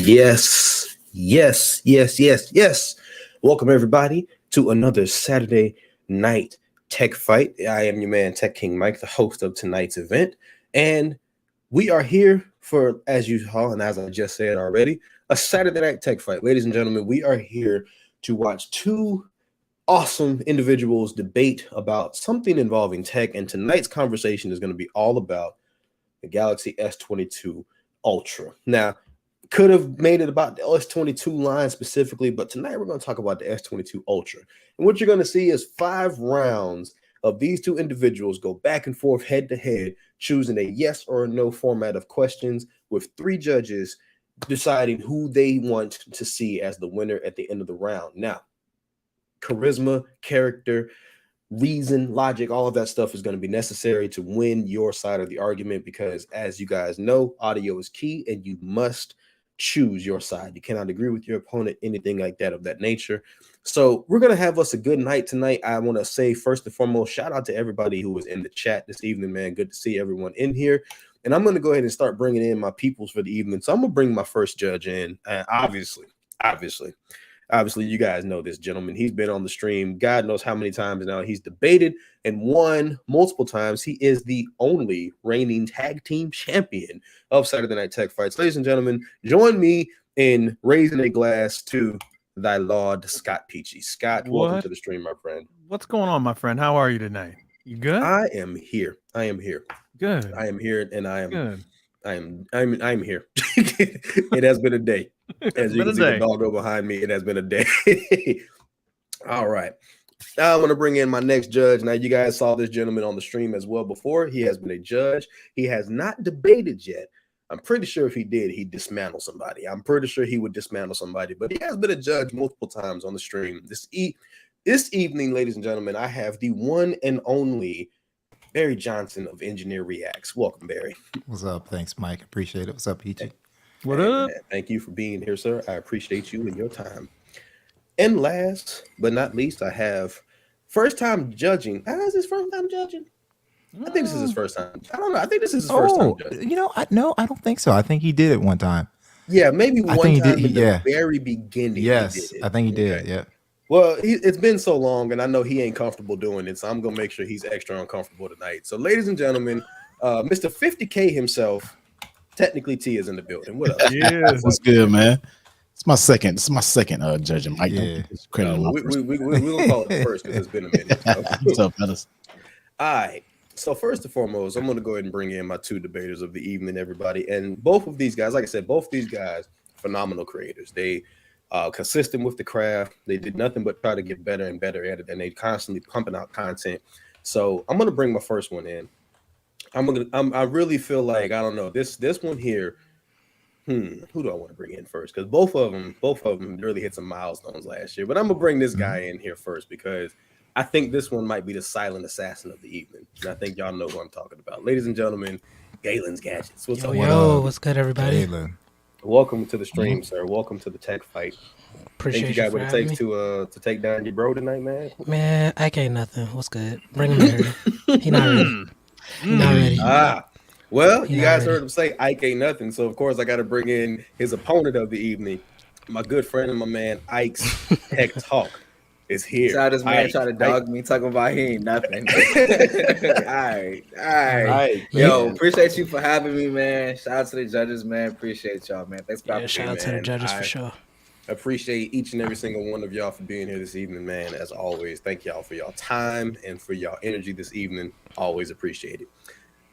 Yes, yes, yes, yes, yes. Welcome everybody to another Saturday night tech fight. I am your man Tech King Mike, the host of tonight's event, and we are here for, as you saw and as I just said already, a Saturday night tech fight. Ladies and gentlemen, we are here to watch two awesome individuals debate about something involving tech, and tonight's conversation is going to be all about the Galaxy S22 Ultra. Now, could have made it about the S22 line specifically, but tonight we're going to talk about the S22 Ultra. And what you're going to see is 5 rounds of these two individuals go back and forth head to head, choosing a yes or a no format of questions, with 3 judges deciding who they want to see as the winner at the end of the round. Now, charisma, character, reason, logic, all of that stuff is going to be necessary to win your side of the argument, because as you guys know, audio is key and you must choose your side. You cannot agree with your opponent, anything like that of that nature. So we're going to have us a good night tonight. I want to say first and foremost, shout out to everybody who was in the chat this evening, man. Good to see everyone in here. And I'm going to go ahead and start bringing in my peoples for the evening. So I'm going to bring my first judge in. Obviously, you guys know this gentleman. He's been on the stream God knows how many times now. He's debated and won multiple times. He is the only reigning tag team champion of Saturday Night Tech Fights. Ladies and gentlemen, join me in raising a glass to thy Lord, Scott Peachy. Scott, welcome to the stream, my friend. What's going on, my friend? How are you tonight? You good? I am here. Good. I am here, and I am good. I'm here. It has been a day. As you can see the doggo behind me, it has been a day. All right. Now I'm going to bring in my next judge. Now, you guys saw this gentleman on the stream as well before. He has been a judge. He has not debated yet. I'm pretty sure if he did, he'd dismantle somebody. I'm pretty sure he would dismantle somebody, but he has been a judge multiple times on the stream. This evening, ladies and gentlemen, I have the one and only Barry Johnson of Engineer Reacts. Welcome, Barry. What's up? Thanks, Mike. Appreciate it. What's up, Peachy? What up? Man, thank you for being here, sir. I appreciate you and your time. And last but not least, I have first time judging. Is this first time judging? I think this is his first time. I don't know. I think this is his first time judging. You know, no, I don't think so. I think he did it one time. Yeah, maybe one time in the very beginning. Yes, he did it. I think he did. Yeah. Well, it's been so long, and I know he ain't comfortable doing it, so I'm going to make sure he's extra uncomfortable tonight. So, ladies and gentlemen, Mr. 50K himself, technically T, is in the building. What up? Yeah, what's good, man? It's my second judging, Mike. Yeah. We will call it first because it's been a minute. So. What's up, fellas? All right. So, first and foremost, I'm going to go ahead and bring in my 2 debaters of the evening, everybody. And both of these guys, like I said, phenomenal creators. They consistent with the craft. They did nothing but try to get better and better at it, and they constantly pumping out content. So I'm gonna bring my first one in. I really feel like, I don't know, this one here. Who do I want to bring in first? Because both of them really hit some milestones last year. But I'm gonna bring this guy in here first because I think this one might be the silent assassin of the evening, and I think y'all know who I'm talking about. Ladies and gentlemen, Galen's Gadgets. What's up? What's good, everybody? Galen. Welcome to the stream, sir. Welcome to the tech fight. Appreciate you got what it takes to take down your bro tonight, man. Man, Ike ain't nothing. What's good? Bring him here. He not ready. He not ready. Well, you guys heard him say Ike ain't nothing, so of course I got to bring in his opponent of the evening, my good friend and my man Ike's Tech Talk is here. Shout out this man trying to dog me, talking about he ain't nothing. All right. Yo, appreciate you for having me, man. Shout out to the judges, man. Appreciate y'all, man. Thanks for having me, shout out to the judges for sure. Appreciate each and every single one of y'all for being here this evening, man. As always, thank y'all for y'all time and for y'all energy this evening. Always appreciate it.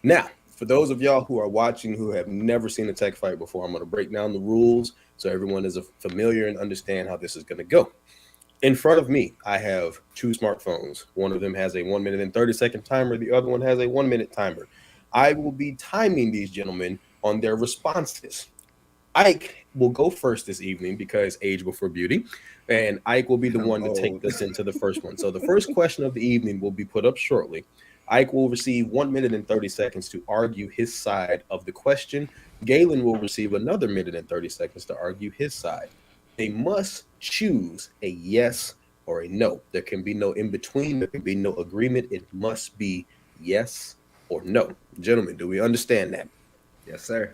Now, for those of y'all who are watching who have never seen a tech fight before, I'm going to break down the rules so everyone is familiar and understand how this is going to go. In front of me, I have 2 smartphones. One of them has a 1 minute and 30-second timer. The other one has a 1 minute timer. I will be timing these gentlemen on their responses. Ike will go first this evening because age before beauty, and Ike will be the one to take us into the first one. So the first question of the evening will be put up shortly. Ike will receive 1 minute and 30 seconds to argue his side of the question. Galen will receive another minute and 30 seconds to argue his side. They must choose a yes or a no. There can be no in between. There can be no agreement. It must be yes or no. Gentlemen, do we understand that? Yes, sir.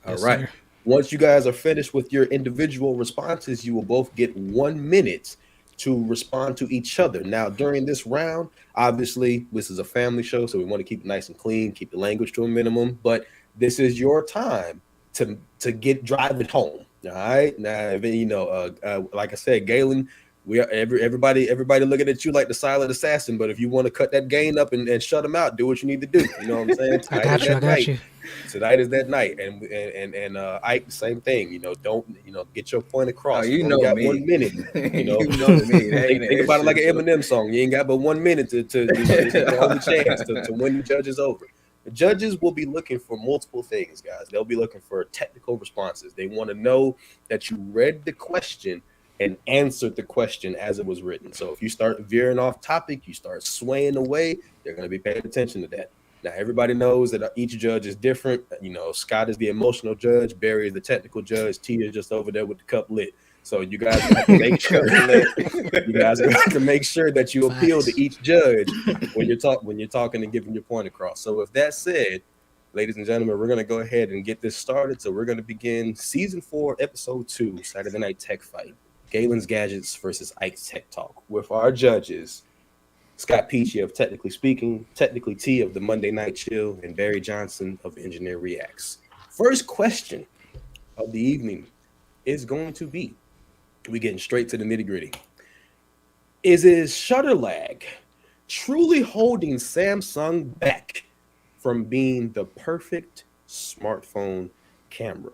All right. Sir. Once you guys are finished with your individual responses, you will both get 1 minute to respond to each other. Now, during this round, obviously, this is a family show, so we want to keep it nice and clean, keep the language to a minimum, but this is your time to drive it home. All right. Now, like I said, Galen, we are everybody looking at you like the silent assassin. But if you want to cut that gain up and shut them out, do what you need to do. You know what I'm saying? I got you. Tonight is that night, and Ike, same thing. Don't get your point across. You know got me. 1 minute. You know me. Think about it like an Eminem song. You ain't got but 1 minute to the only chance to win the judges over. The judges will be looking for multiple things, guys. They'll be looking for technical responses. They want to know that you read the question and answered the question as it was written. So if you start veering off topic, you start swaying away, they're going to be paying attention to that. Now, everybody knows that each judge is different. Scott is the emotional judge. Barry is the technical judge. Tia is just over there with the cup lit. So you guys have to make sure that you appeal to each judge when you're talking and giving your point across. So with that said, ladies and gentlemen, we're going to go ahead and get this started. So we're going to begin season 4, episode 2, Saturday Night Tech Fight. Galen's Gadgets versus Ike's Tech Talk with our judges, Scott Peachy of Technically Speaking, Technically T of the Monday Night Chill, and Barry Johnson of Engineer Reacts. First question of the evening is going to be, we're getting straight to the nitty gritty. Is shutter lag truly holding Samsung back from being the perfect smartphone camera?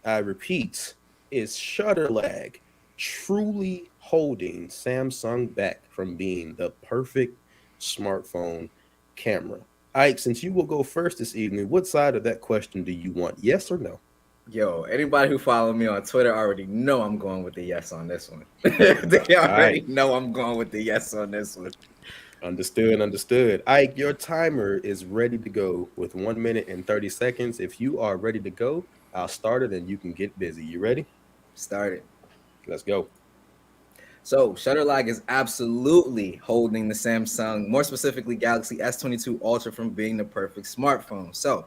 I repeat, is shutter lag truly holding Samsung back from being the perfect smartphone camera? Ike, since you will go first this evening, what side of that question do you want? Yes or no? Yo, anybody who follow me on Twitter already know I'm going with the yes on this one. They already know I'm going with the yes on this one. Understood. Ike, your timer is ready to go with 1 minute and 30 seconds. If you are ready to go, I'll start it and you can get busy. You ready? Start it. Let's go. So shutter lag is absolutely holding the Samsung, more specifically Galaxy S22 Ultra, from being the perfect smartphone. So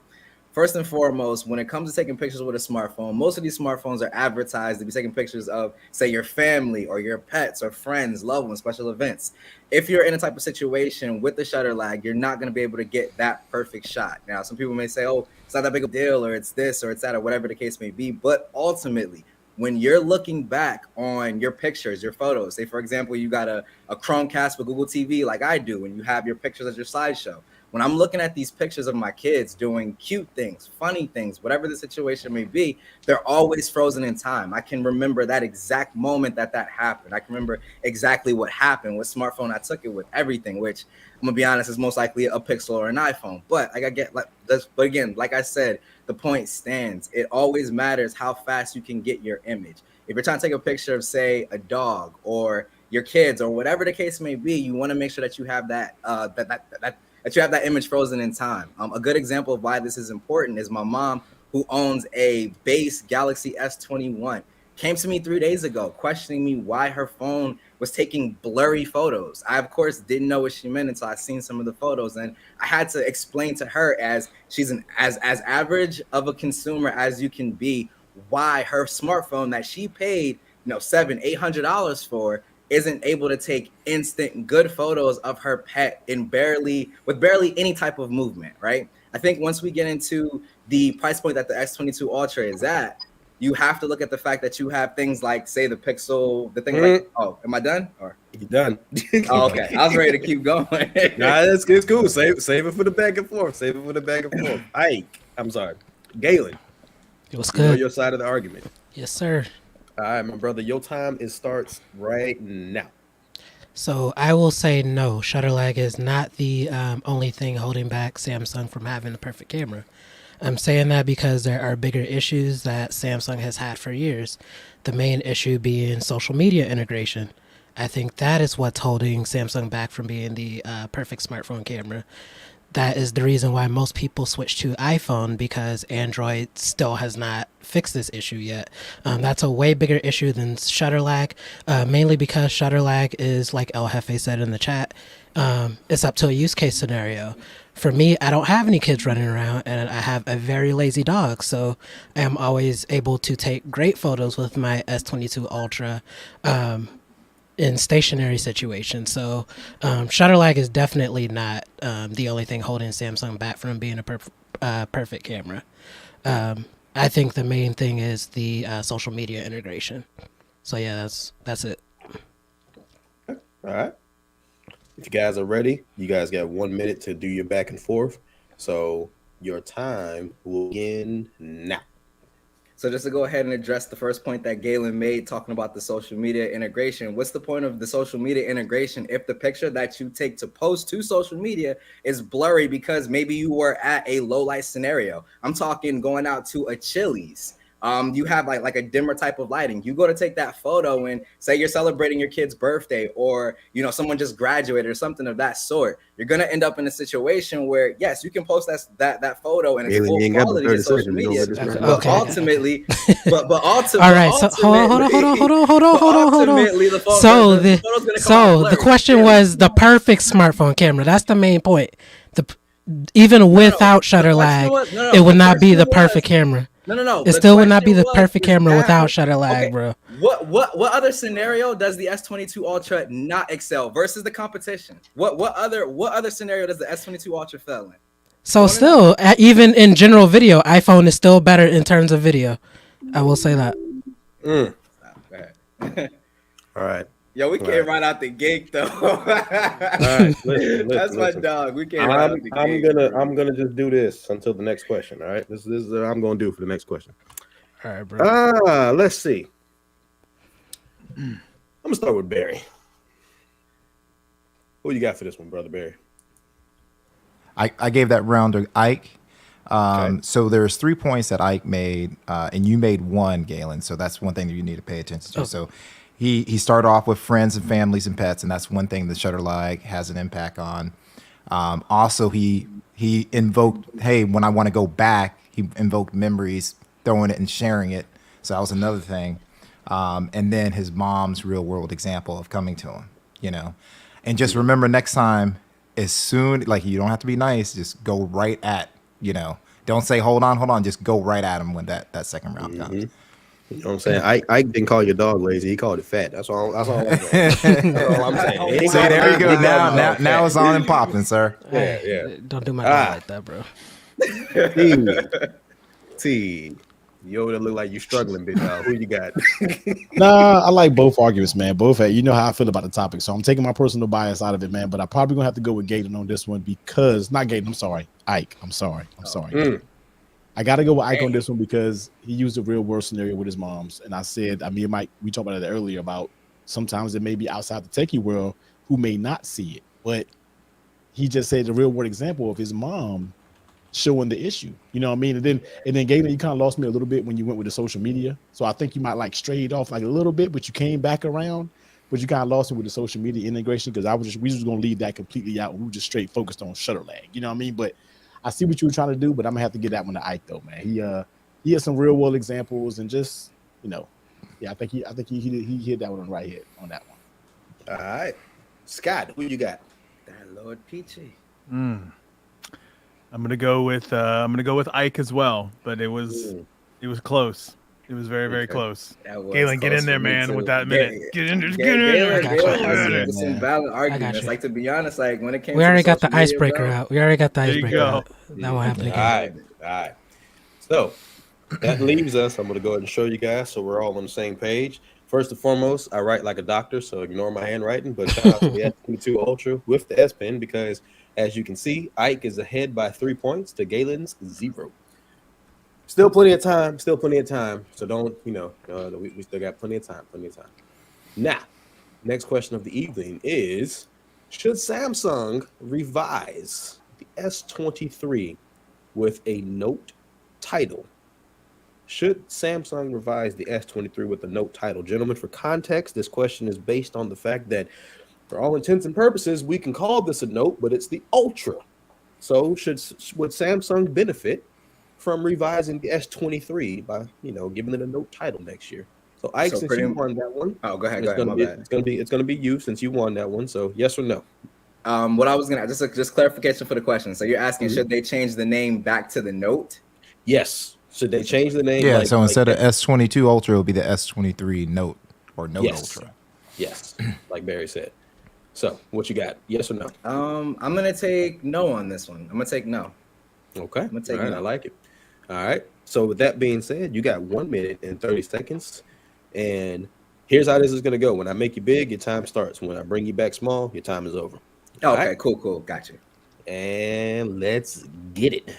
first and foremost, when it comes to taking pictures with a smartphone, most of these smartphones are advertised to be taking pictures of, say, your family or your pets or friends, loved ones, special events. If you're in a type of situation with the shutter lag, you're not going to be able to get that perfect shot. Now, some people may say, oh, it's not that big of a deal, or it's this, or it's that, or whatever the case may be. But ultimately, when you're looking back on your pictures, your photos, say, for example, you got a Chromecast with Google TV like I do, and you have your pictures as your slideshow. When I'm looking at these pictures of my kids doing cute things, funny things, whatever the situation may be, they're always frozen in time. I can remember that exact moment that happened. I can remember exactly what happened, what smartphone I took it with, everything, which I'm gonna be honest is most likely a Pixel or an iPhone. But but again, like I said, the point stands. It always matters how fast you can get your image. If you're trying to take a picture of, say, a dog or your kids or whatever the case may be, you want to make sure that you have that that you have that image frozen in time. A good example of why this is important is my mom, who owns a base Galaxy S21, came to me 3 days ago questioning me why her phone was taking blurry photos. I, of course, didn't know what she meant until I seen some of the photos, and I had to explain to her, as she's as average of a consumer as you can be, why her smartphone that she paid $700-800 for isn't able to take instant good photos of her pet with barely any type of movement, right? I think once we get into the price point that the S22 Ultra is at, you have to look at the fact that you have things like, say, the Pixel, the thing like, oh, am I done? Or you done? Oh, okay, I was ready to keep going. Nah, it's cool. Save it for the back and forth. Ike, I'm sorry, Galen. It was good. Your side of the argument. Yes, sir. All right, my brother, your time starts right now. So I will say no. Shutter lag is not the only thing holding back Samsung from having the perfect camera. I'm saying that because there are bigger issues that Samsung has had for years. The main issue being social media integration. I think that is what's holding Samsung back from being the perfect smartphone camera. That is the reason why most people switch to iPhone, because Android still has not fixed this issue yet. That's a way bigger issue than shutter lag, mainly because shutter lag is, like El Jefe said in the chat, it's up to a use case scenario. for me, I don't have any kids running around, and I have a very lazy dog, so I am always able to take great photos with my S22 Ultra in stationary situations. So shutter lag is definitely not the only thing holding Samsung back from being a perfect camera. I think the main thing is the social media integration. So yeah, that's it. All right. If you guys are ready, you guys got 1 minute to do your back and forth. So your time will begin now. So just to go ahead and address the first point that Galen made, talking about the social media integration. What's the point of the social media integration if the picture that you take to post to social media is blurry because maybe you were at a low light scenario? I'm talking going out to a Chili's. You have like a dimmer type of lighting. You go to take that photo and say you're celebrating your kid's birthday, or someone just graduated or something of that sort. You're gonna end up in a situation where yes, you can post that photo and it's full quality to social media, but ultimately, but ultimately, all right. So hold on. So the question was the perfect smartphone camera. That's the main point. Even without shutter lag, it would not be the perfect camera. No. It still would not be the perfect camera without shutter lag, bro. What other scenario does the S22 Ultra not excel versus the competition? What other scenario does the S22 Ultra fail in? So still, even in general video, iPhone is still better in terms of video. I will say that. All right. Yo, we can't run out the gate though. All right, listen, That's my dog. We can't run out the gate. I'm gonna just do this until the next question. All right, this is what I'm gonna do for the next question. All right, bro. Let's see. I'm gonna start with Barry. Who you got for this one, brother Barry? I gave that round to Ike. Okay. So there's 3 points that Ike made, and you made one, Galen. So that's one thing that you need to pay attention to. Oh. So he started off with friends and families and pets, and that's one thing the shutter lag has an impact on. Also, he invoked, hey, when I want to go back, he invoked memories, throwing it and sharing it. So that was another thing. And then his mom's real world example of coming to him, And just remember next time, as soon, like, you don't have to be nice, just go right at, don't say, hold on, just go right at him when that second round comes. You know what I'm saying? I didn't call your dog lazy. He called it fat. That's all I'm saying. See, there you go. Now it's on and popping, sir. Yeah. Don't do my dog like that, bro. T. Yo, that look like you struggling, big dog. Who you got? Nah, I like both arguments, man. Both, you know how I feel about the topic, so I'm taking my personal bias out of it, man. But I'm probably gonna have to go with Gaten on this one because not Gaten. I'm sorry, Ike. I'm sorry. I got to go with Ike on this one because he used a real world scenario with his mom's. And I said, Mike, we talked about it earlier about sometimes it may be outside the techie world who may not see it. But he just said the real world example of his mom showing the issue. You know what I mean? And then Galen, you kind of lost me a little bit when you went with the social media. So I think you might like strayed off like a little bit, but you came back around. But you kind of lost it with the social media integration because we was going to leave that completely out. We were just straight focused on shutter lag. You know what I mean? But I see what you were trying to do, but I'm gonna have to get that one to Ike though, man. He has some real world examples and just I think he hit that one on the right head on that one. All right, Scott, who you got? That Lord Peachy. I'm gonna go with Ike as well, but it was close. It was very, very close. Galen, get in there, man, with that minute. Get in there. Galen has some valid arguments. Like, to be honest, like when it came, we already got the icebreaker out. That won't happen again. All right. So that leaves us. I'm going to go ahead and show you guys so we're all on the same page. First and foremost, I write like a doctor, so ignore my handwriting. But shout out to the S22 Ultra with the S Pen because, as you can see, Ike is ahead by 3 points to Galen's 0. Still plenty of time. So don't, we still got plenty of time. Now, next question of the evening is, should Samsung revise the S23 with a Note title? Should Samsung revise the S23 with a Note title? Gentlemen, for context, this question is based on the fact that for all intents and purposes, we can call this a Note, but it's the Ultra. So would Samsung benefit from revising the S23 by, giving it a Note title next year? So Ike, since you won that one, go ahead. It's gonna be you since you won that one. So yes or no? What I was gonna just clarification for the question. So you're asking, should they change the name back to the Note? Yes. Should they change the name? Yeah. So instead of S22 Ultra, it'll be the S23 Note or Note Ultra. Yes, like Barry said. So what you got? Yes or no? I'm gonna take no on this one. I'm gonna take no. Okay. I'm gonna take no. I like it. All right. So with that being said, you got 1 minute and 30 seconds. And here's how this is gonna go. When I make you big, your time starts. When I bring you back small, your time is over. Okay, right? Cool. Got you. And let's get it.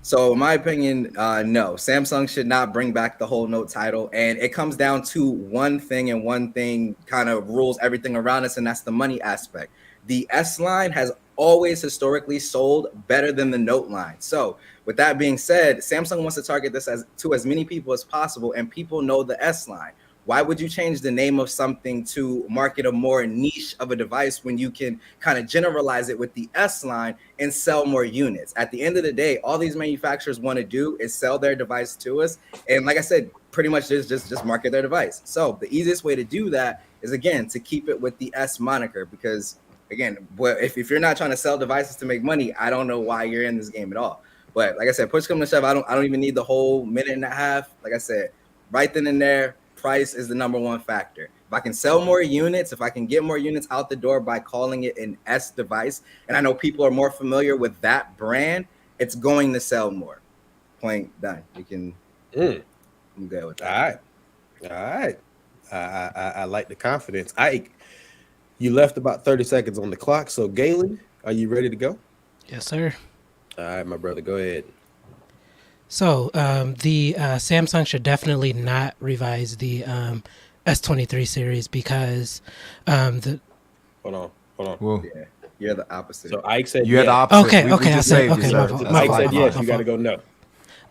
So in my opinion, no, Samsung should not bring back the whole Note title. And it comes down to one thing, and one thing kind of rules everything around us, and that's the money aspect. The S line has always historically sold better than the Note line. So with that being said, Samsung wants to target this to as many people as possible, and people know the S line. Why would you change the name of something to market a more niche of a device when you can kind of generalize it with the S line and sell more units? At the end of the day, all these manufacturers want to do is sell their device to us. And like I said, pretty much just market their device. So the easiest way to do that is, again, to keep it with the S moniker, because again, if you're not trying to sell devices to make money, I don't know why you're in this game at all. But like I said, push come to shove, I don't even need the whole minute and a half. Like I said, right then and there, price is the number one factor. If I can sell more units, if I can get more units out the door by calling it an S device, and I know people are more familiar with that brand, it's going to sell more. Point done. You can. I'm good with that. All right. I like the confidence. Ike, you left about 30 seconds on the clock. So Galen, are you ready to go? Yes, sir. All right, my brother, go ahead. So the Samsung should definitely not revise the S23 series because the. Hold on. Whoa. Yeah, you're the opposite. So Ike said You had the opposite. Okay, We just saved you, sir. Ike said yes. You got to go no.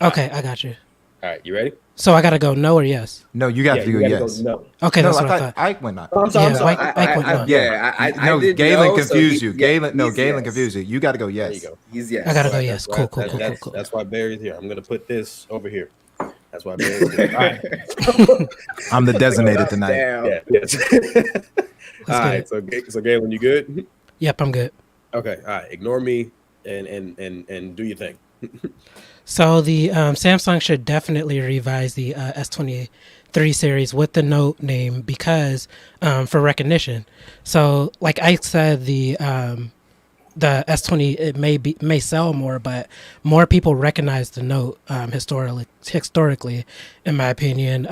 Okay, I got you. All right, you ready? So I gotta go no or yes? No, you got to go gotta yes. Go no. Okay, No, that's what I thought. Ike went not. I'm sorry. Ike went no. No, did Galen no, confused so you. Galen confused you. You got to go yes. There you go. He's yes. I gotta go yes. That's Cool. why- That's why Barry's here. I'm gonna put this over here. That's why Barry's here. All right. I'm the designated tonight. Damn. Yeah. Yes. All right. So Galen, you good? Yep, I'm good. Okay. All right. Ignore me and do your thing. So the Samsung should definitely revise the S23 series with the Note name because for recognition. So like I said, the S20 it may sell more, but more people recognize the Note historically, in my opinion,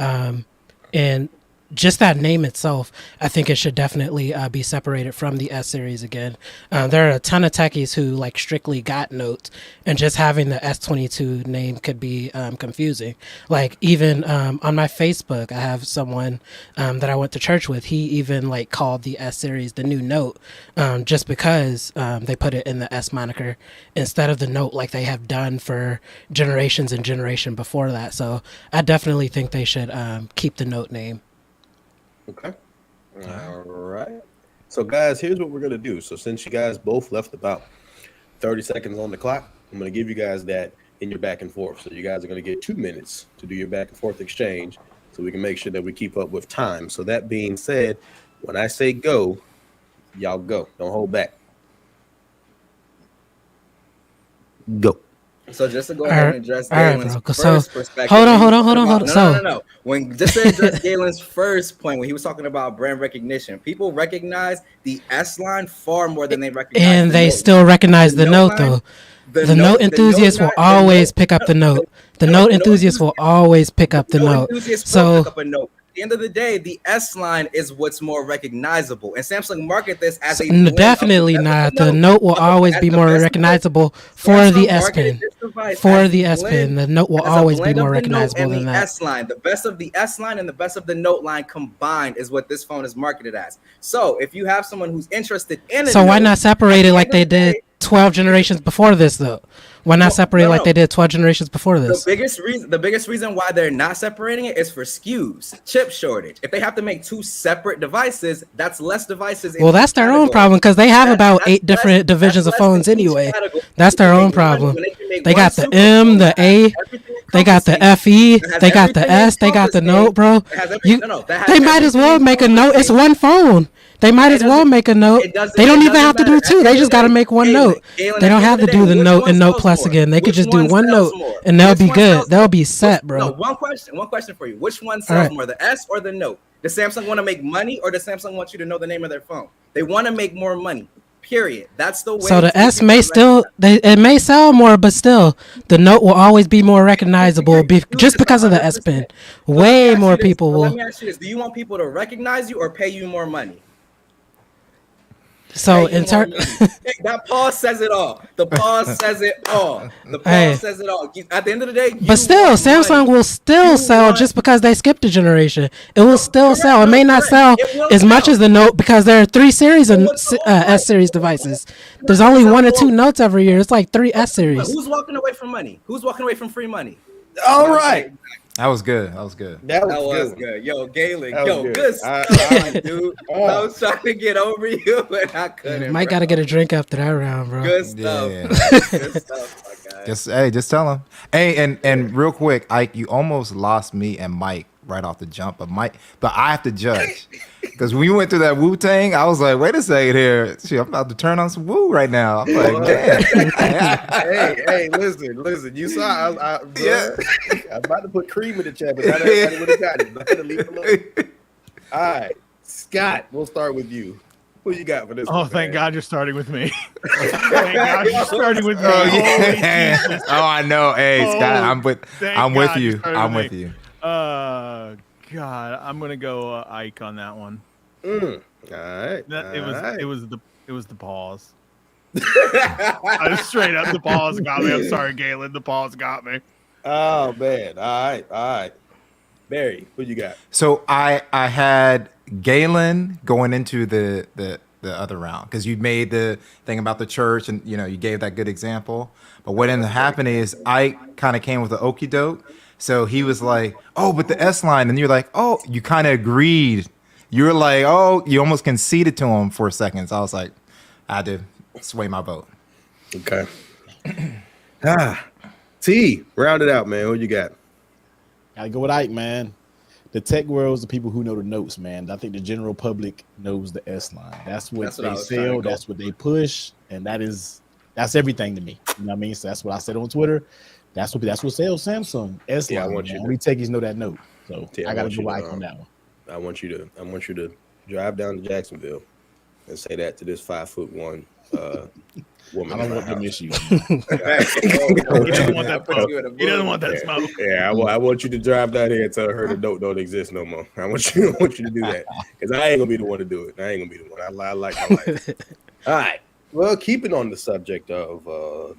and just that name itself, I think it should definitely be separated from the S series again. There are a ton of techies who like strictly got Notes, and just having the S22 name could be confusing. Like even on my Facebook, I have someone that I went to church with. He even like called the S series the new Note, just because they put it in the S moniker instead of the Note, like they have done for generations and generation before that. So I definitely think they should keep the Note name. Okay. All right. So, guys, here's what we're going to do. So, since you guys both left about 30 seconds on the clock, I'm going to give you guys that in your back and forth. So, you guys are going to get 2 minutes to do your back and forth exchange so we can make sure that we keep up with time. So, that being said, when I say go, y'all go. Don't hold back. Go. So just to go ahead and address Galen's first perspective. Hold on. No. Just to address Galen's first point, when he was talking about brand recognition, people recognize the S line far more than they recognize. And they still recognize the Note, though. The Note enthusiasts will always pick up the Note. The Note enthusiasts will always pick up the Note. So. At the end of the day, the S line is what's more recognizable, and Samsung market this as a definitely not. The Note will always be more recognizable for the S Pen. For the S Pen, the Note will always be more recognizable than that. S line, the best of the S line and the best of the Note line combined is what this phone is marketed as. So if you have someone who's interested in it, so why not separate it like they did 12 generations before this, though? Why not separate like they did 12 generations before this? The biggest reason why they're not separating it is for SKUs, chip shortage. If they have to make 2 separate devices, that's less devices. Well, that's their own problem because they have about 8 different divisions of phones anyway. That's their own problem. They got the M, the A, they got the FE, they got the S, they got the Note, bro. They might as well make a Note. It's one phone. They might as well make a note. They don't even have to do two. They just got to make one note. They don't have to do the note and note plus again. They could just do one note and they'll be good. They'll be set, bro. No, one question for you. Which one sells more, the S or the Note? Does Samsung want to make money, or does Samsung want you to know the name of their phone? They want to make more money. Period. That's the way. So the S may still, it may sell more, but still, the Note will always be more recognizable just because of the S Pen. Way more people will. Let me ask you this: do you want people to recognize you or pay you more money? So in turn, that pause says it all. The pause says it all. The pause says it all. At the end of the day, but still, Samsung will still sell just because they skipped a generation. It will still sell. It may not sell as much as the Note because there are 3 series of S series devices. There's only 1 or 2 Notes every year. It's like 3 S series. Who's walking away from money? Who's walking away from free money? All right. That was good. That was good. That was good. Yo, Galen. Yo, good stuff, dude. I was trying to get over you, but I couldn't. Might got to get a drink after that round, bro. Good stuff. Yeah. Good stuff, my guy. Just tell him. Hey, and real quick, Ike, you almost lost me and Mike right off the jump, but I have to judge because when you went through that Wu-Tang, I was like, wait a second here, shit, I'm about to turn on some Wu right now. I'm like, damn. hey, listen. You saw, I'm about to put cream in the chat, but I would have got it. I'm gonna leave it alone. All right, Scott, we'll start with you. Who you got for this? Oh, thank God you're starting with me. Thank God you're starting with me. I know. Hey, Scott, I'm with you. I'm with you. God, I'm gonna go Ike on that one. All right. It was the pause. I just straight up the pause got me. I'm sorry, Galen. The pause got me. Oh man. All right. Barry, what you got? So I had Galen going into the other round because you made the thing about the church and you gave that good example. But what ended up happening is I kind of came with the okie doke. So he was like, oh, but the S line. And you're like, oh, you kind of agreed. You were like, oh, you almost conceded to him for a second. So I was like, I had to sway my vote. Okay. T, round it out, man. What you got? Gotta go with Ike, man. The tech world is the people who know the notes, man. I think the general public knows the S line. That's what they sell. That's what they push. And that's everything to me. You know what I mean? So that's what I said on Twitter. That's what sells Samsung. S line. I want you. Only techies know that note. So I gotta go Ike on that one. I want you to drive down to Jacksonville and say that to this 5'1" woman. I don't want to miss you. He doesn't want that smoke. He doesn't want that smoke. Yeah, I want you to drive down here and tell her the note don't exist no more. I want you to do that because I ain't gonna be the one to do it. I ain't gonna be the one. I like my life. All right. Well, keeping on the subject of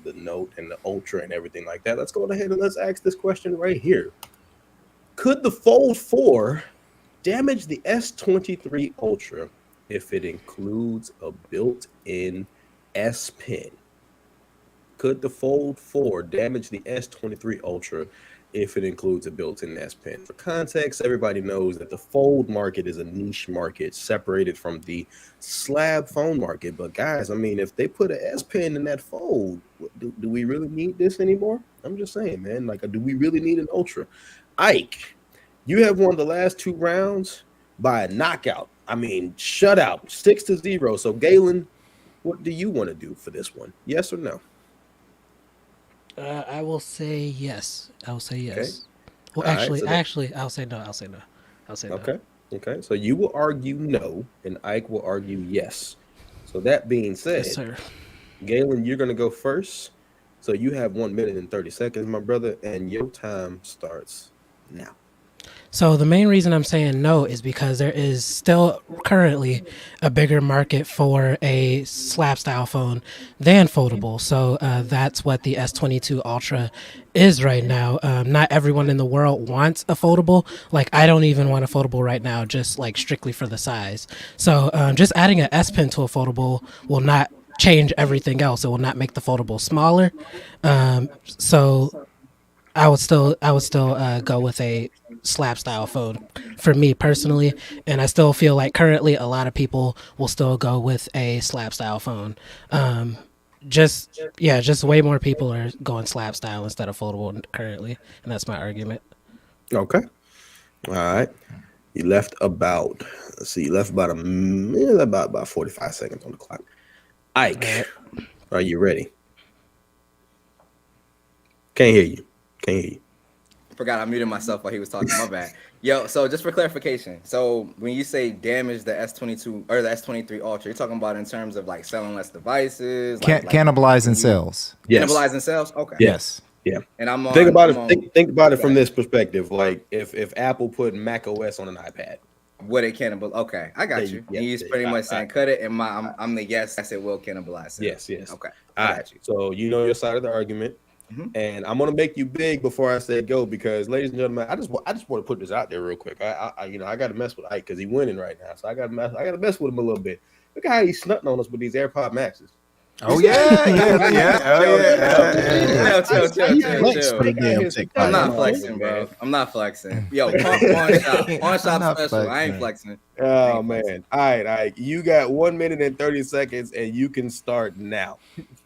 the Note and the Ultra and everything like that, let's go ahead and let's ask this question right here. Could the Fold 4 damage the S23 Ultra if it includes a built-in S Pen? Could the Fold 4 damage the S23 Ultra if it includes a built-in S Pen? For context, everybody knows that the Fold market is a niche market separated from the slab phone market. But guys, I mean, if they put an S Pen in that Fold, do we really need this anymore? I'm just saying, man. Like, do we really need an Ultra? Ike, you have won the last 2 rounds by a knockout. I mean, shutout, 6-0. So, Galen, what do you want to do for this one? Yes or no? I will say yes. I will say yes. Okay. Well, actually, I'll say no. Okay. So you will argue no, and Ike will argue yes. So that being said, Yes, sir. Galen, you're going to go first. So you have 1 minute and 30 seconds, my brother, and your time starts now. So the main reason I'm saying no is because there is still currently a bigger market for a slab style phone than foldable. So that's what the S22 Ultra is right now. Not everyone in the world wants a foldable. Like, I don't even want a foldable right now, just like strictly for the size. So just adding an S Pen to a foldable will not change everything else. It will not make the foldable smaller. So I would still go with a slab style phone for me personally, and I still feel like currently a lot of people will still go with a slab style phone. Just way more people are going slab style instead of foldable currently, and that's my argument. Okay. All right. You left about, let's see, you left about 45 seconds on the clock. Ike, are you ready? Can't hear you. Forgot I muted myself while he was talking. My bad. Yo, so just for clarification, so when you say damage the S22 or the S23 Ultra, you're talking about in terms of like selling less devices, cannibalizing sales. Yes. Cannibalizing sales. Okay. Yes. Yeah. And I'm on, think about it from this perspective. Like if Apple put Mac OS on an iPad, would it cannibal? Okay, I got you. Yeah, He's pretty much saying cut it, and I'm the yes. I said will cannibalize sales. Yes. Okay. All right. So you know your side of the argument. Mm-hmm. And I'm gonna make you big before I say go because, ladies and gentlemen, I just want to put this out there real quick. I got to mess with Ike because he's winning right now, so I got to mess with him a little bit. Look at how he's snutting on us with these AirPod Maxes. Oh yeah. Chill. I'm not flexing, bro. I'm not flexing. Yo, pawn shop special. I ain't flexing. Oh man. All right. You got 1 minute and 30 seconds, and you can start now.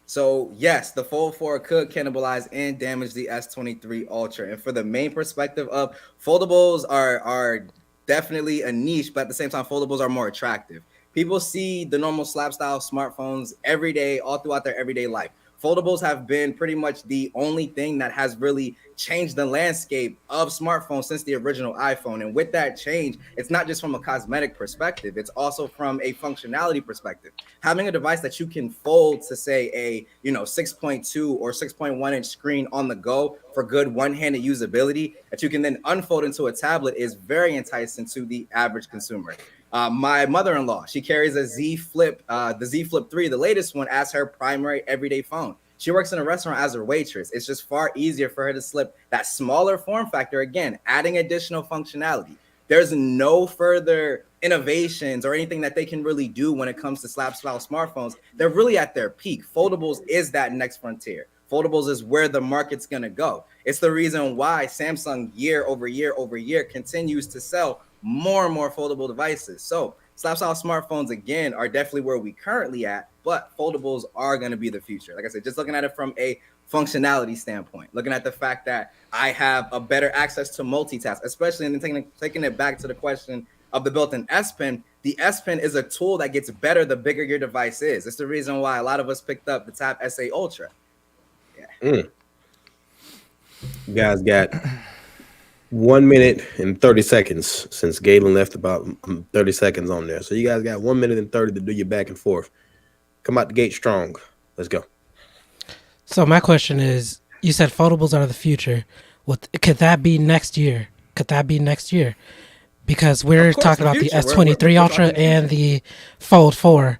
So yes, the Fold 4 could cannibalize and damage the S23 Ultra. And for the main perspective of foldables are definitely a niche, but at the same time, foldables are more attractive. People see the normal slab style smartphones every day, all throughout their everyday life. Foldables have been pretty much the only thing that has really changed the landscape of smartphones since the original iPhone. And with that change, it's not just from a cosmetic perspective, it's also from a functionality perspective. Having a device that you can fold to say a 6.2 or 6.1 inch screen on the go for good one-handed usability that you can then unfold into a tablet is very enticing to the average consumer. My mother-in-law, she carries a Z Flip, the Z Flip 3, the latest one, as her primary everyday phone. She works in a restaurant as a waitress. It's just far easier for her to slip that smaller form factor, again, adding additional functionality. There's no further innovations or anything that they can really do when it comes to slab style smartphones. They're really at their peak. Foldables is that next frontier. Foldables is where the market's going to go. It's the reason why Samsung year over year continues to sell more and more foldable devices. So slab style smartphones, again, are definitely where we currently at, but foldables are going to be the future. Like I said, just looking at it from a functionality standpoint, looking at the fact that I have a better access to multitask, especially in taking it back to the question of the built-in S Pen. The S Pen is a tool that gets better the bigger your device is. It's the reason why a lot of us picked up the Tab SA Ultra. Yeah. You guys got 1 minute and 30 seconds since Galen left about 30 seconds on there. So you guys got 1 minute and 30 to do your back and forth. Come out the gate strong. Let's go. So my question is, you said foldables are the future. Could that be next year? Because we're talking about the S23 Ultra and the Fold 4.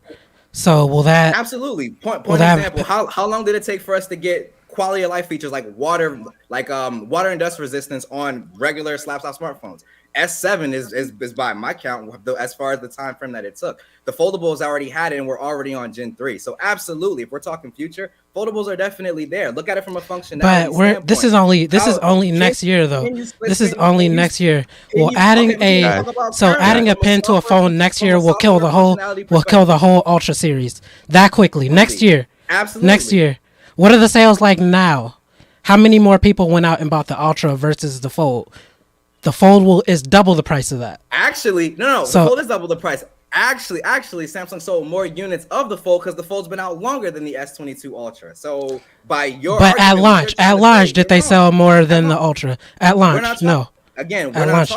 So will that... Absolutely. Point example, how long did it take for us to get quality of life features like water and dust resistance on regular slab style smartphones? S7 is by my count as far as the time frame that it took. The foldables already had it, and we're already on Gen 3. So absolutely, if we're talking future, foldables are definitely there. Look at it from a functionality standpoint. This is only next year though. This is only next year. Well, adding a pen to a phone next year will kill the whole Ultra series that quickly. Next year. Absolutely. Next year. What are the sales like now? How many more people went out and bought the Ultra versus the Fold? The Fold is double the price of that. Actually, no. The Fold is double the price. Actually, Samsung sold more units of the Fold because the Fold's been out longer than the S22 Ultra. So by your but at launch, did they sell more than the Ultra? At launch, no. Again, we're not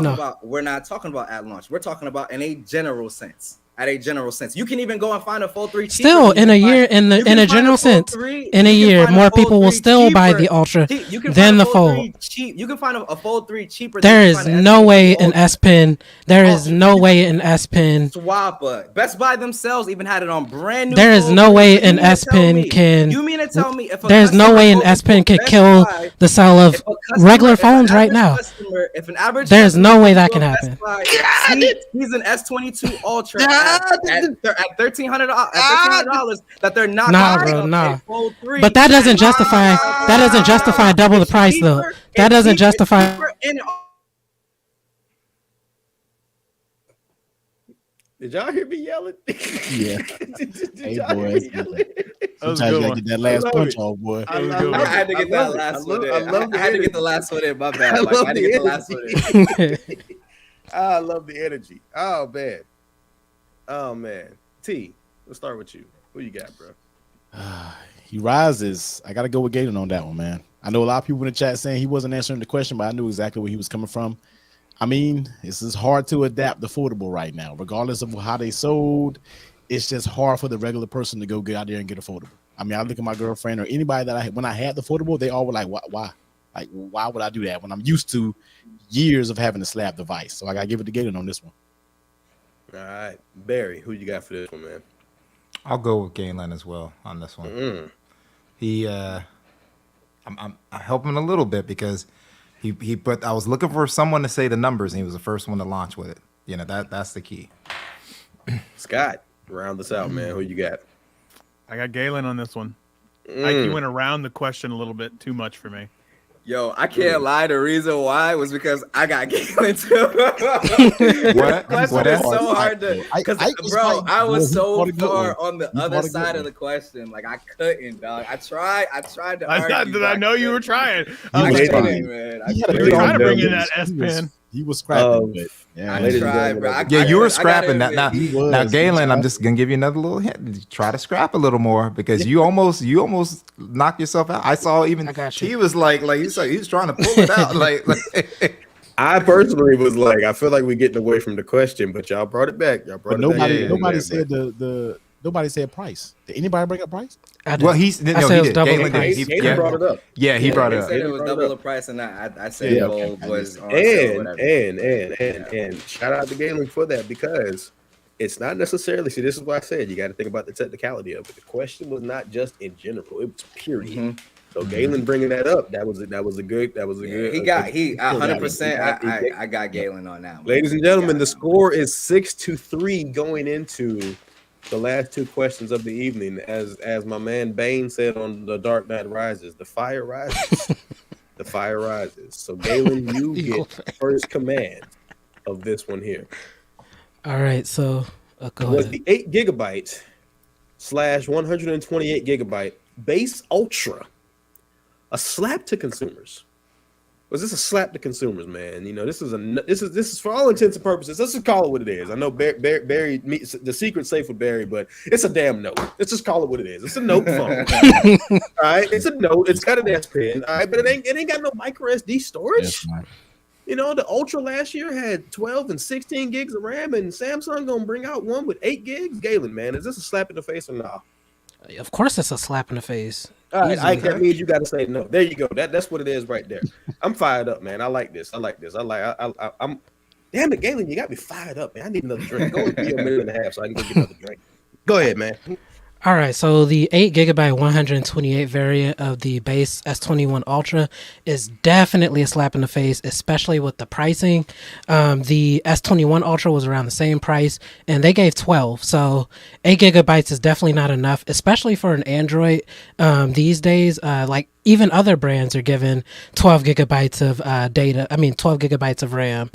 talking about at launch. We're talking about in a general sense. At a general sense, you can even go and find a Fold 3 cheaper. Still, in a general sense, in a year, more people will still buy the Ultra than the Fold. You can find a Fold 3 cheaper. There is no way an S Pen. There is no way an S Pen. Swapper. Best Buy themselves even had it on brand new. There is no way an S Pen can. You mean to tell me if there's no way an S Pen can kill the sale of regular phones right now? If an average, there's no way that can happen. He's an S22 Ultra. At $1,300 that they're not bro. But that doesn't justify double the price though. That doesn't justify. Did y'all hear me yelling? Yeah. Hey boy. Sometimes you gotta get that last punch off, boy. I had to get that last one in. I had to get the last one in. My bad. I had to get the last one in. I love the energy. Oh man. T, let's start with you. Who you got, bro? He rises. I got to go with Galen on that one, man. I know a lot of people in the chat saying he wasn't answering the question, but I knew exactly where he was coming from. I mean, this is hard to adapt the Foldable right now, regardless of how they sold. It's just hard for the regular person to go get out there and get a Foldable. I mean, I look at my girlfriend or anybody that when I had the Foldable, they all were like, why? Like, why would I do that when I'm used to years of having a slab device? So I got to give it to Galen on this one. All right. Barry, who you got for this one, man? I'll go with Galen as well on this one. He, I'm helping a little bit because I was looking for someone to say the numbers, and he was the first one to launch with it. You know, that's the key. Scott, round this out, man. Who you got? I got Galen on this one. He went around the question a little bit too much for me. Yo, I can't lie. The reason why was because I got Galen too. What? Question is so hard to, because bro, I was so far on the other side of the question. Like I couldn't, dog. I tried to. I know you were trying. I couldn't, man. You were trying to bring in that S Pen. He was scrapping. I tried, bro. You were scrapping that. Now, Galen, I'm just gonna give you another little hint. Try to scrap a little more because you almost knocked yourself out. I saw even he was like he was trying to pull it out. like I personally was like, I feel like we're getting away from the question, but y'all brought it back. Nobody said nobody said price. Did anybody bring up price? Well, he did. Galen brought it up. Yeah, he brought it up. Said it was double the price, and I said gold was on and shout out to Galen for that because it's not necessarily. See, this is why I said you got to think about the technicality of it. The question was not just in general; it was period. So Galen bringing that up, that was a good. He 100%. I got Galen on that one. Ladies and gentlemen, the score is 6-3 going into the last two questions of the evening. As my man Bane said on The Dark Knight Rises, the fire rises. The fire rises. So Galen, you get first command of this one here. All right, so go was ahead. the 8 GB / 128 GB base ultra a slap to consumers? Was this a slap to consumers, man? You know, this is for all intents and purposes. Let's just call it what it is. I know Barry, the secret's safe with Barry, but it's a damn note. Let's just call it what it is. It's a note phone. All right, it's a note. It's got an S Pen. All right, but it ain't got no micro SD storage. Yes, you know, the Ultra last year had 12 and 16 gigs of RAM, and Samsung gonna bring out one with 8 gigs. Galen, man, is this a slap in the face or not? Of course, it's a slap in the face. All right, Ike, that means you got to say no. There you go. That's what it is right there. I'm fired up, man. I like this. I'm damn it, Galen, you got me fired up, man. I need another drink. Go and be a minute and a half so I can go get another drink. Go ahead, man. All right, so the 8 GB 128 variant of the base S21 Ultra is definitely a slap in the face, especially with the pricing. The S21 Ultra was around the same price, and they gave 12. So 8 GB is definitely not enough, especially for an Android these days. Like even other brands are giving 12 gigabytes of 12 gigabytes of RAM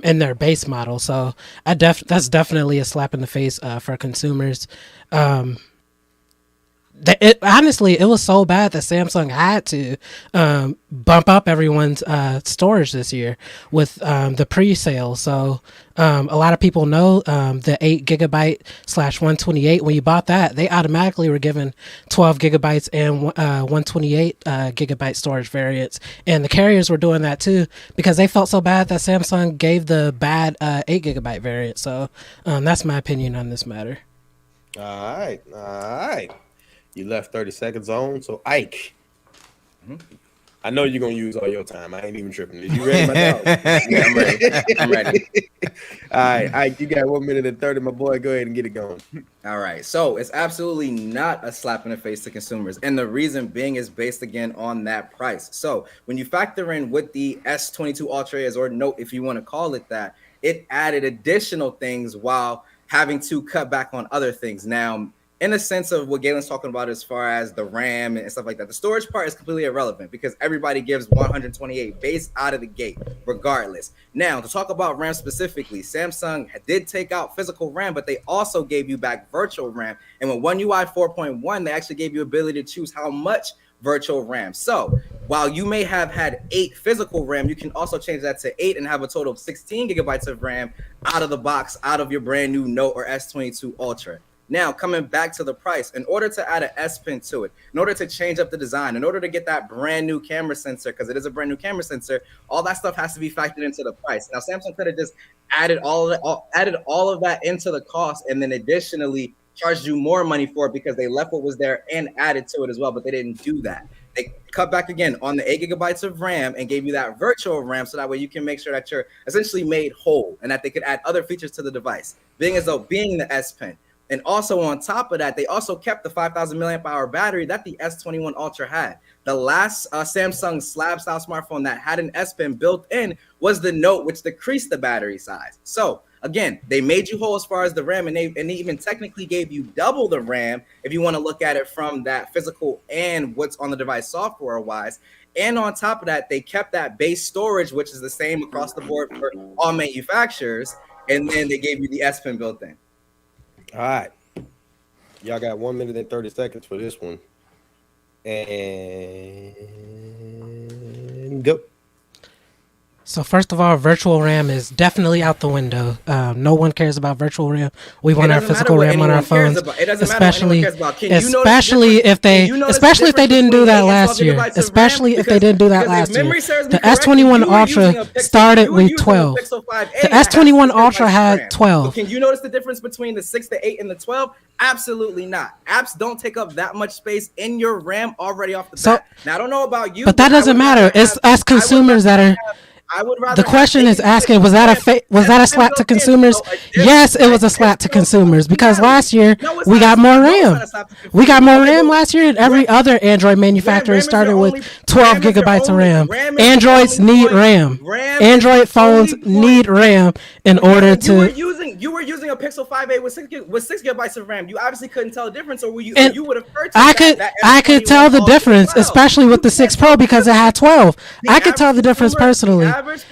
in their base model. So that's definitely a slap in the face for consumers. Honestly, it was so bad that Samsung had to bump up everyone's storage this year with the pre-sale. So a lot of people know the 8 GB / 128. When you bought that, they automatically were given 12 gigabytes and 128 gigabyte storage variants. And the carriers were doing that too because they felt so bad that Samsung gave the bad 8 gigabyte variant. So that's my opinion on this matter. All right. You left 30 seconds on, so Ike. I know you're gonna use all your time. I ain't even tripping. Are you ready, my dog? Yeah, I'm ready. All right, Ike, you got 1 minute and 30, my boy. Go ahead and get it going. All right, so it's absolutely not a slap in the face to consumers, and the reason being is based again on that price. So when you factor in what the S22 Ultra is, or Note, if you want to call it that, it added additional things while having to cut back on other things. Now, in a sense of what Galen's talking about as far as the RAM and stuff like that, the storage part is completely irrelevant because everybody gives 128 base out of the gate regardless. Now, to talk about RAM specifically, Samsung did take out physical RAM, but they also gave you back virtual RAM. And with One UI 4.1, they actually gave you ability to choose how much virtual RAM. So while you may have had 8 physical RAM, you can also change that to 8 and have a total of 16 gigabytes of RAM out of the box, out of your brand new Note or S22 Ultra. Now, coming back to the price, in order to add an S Pen to it, in order to change up the design, in order to get that brand new camera sensor, because it is a brand new camera sensor, all that stuff has to be factored into the price. Now, Samsung could have just added all of that into the cost, and then additionally charged you more money for it because they left what was there and added to it as well, but they didn't do that. They cut back again on the 8 gigabytes of RAM and gave you that virtual RAM, so that way you can make sure that you're essentially made whole and that they could add other features to the device, being the S Pen. And also on top of that, they also kept the 5,000 milliamp hour battery that the S21 Ultra had. The last Samsung slab style smartphone that had an S Pen built in was the Note, which decreased the battery size. So again, they made you whole as far as the RAM, and they even technically gave you double the RAM if you want to look at it from that physical and what's on the device software wise. And on top of that, they kept that base storage, which is the same across the board for all manufacturers. And then they gave you the S Pen built in. All right. Y'all got 1 minute and 30 seconds for this one. And go. So first of all, virtual RAM is definitely out the window. No one cares about virtual RAM. We want our physical RAM on our phones, especially if they didn't do that last year. Especially if they didn't do that last year. The S21 Ultra started with 12. The S21 Ultra had 12. Can you notice the difference between the 6, the 8, and the 12? Absolutely not. Apps don't take up that much space in your RAM already off the bat. Now I don't know about you, but that doesn't matter. It's us consumers that are. The question is asking, was that a slap to consumers? Yes, it was a slap to consumers because last year we got more RAM. We got more RAM last year, and every other Android manufacturer started with 12 gigabytes of RAM. Androids need RAM. Android phones need RAM in order to. You were using a Pixel 5a with 6 gigabytes of RAM. You obviously couldn't tell the difference, or you would have purchased. I could tell the difference, especially with the 6 Pro because it had 12. I could tell the difference personally. Average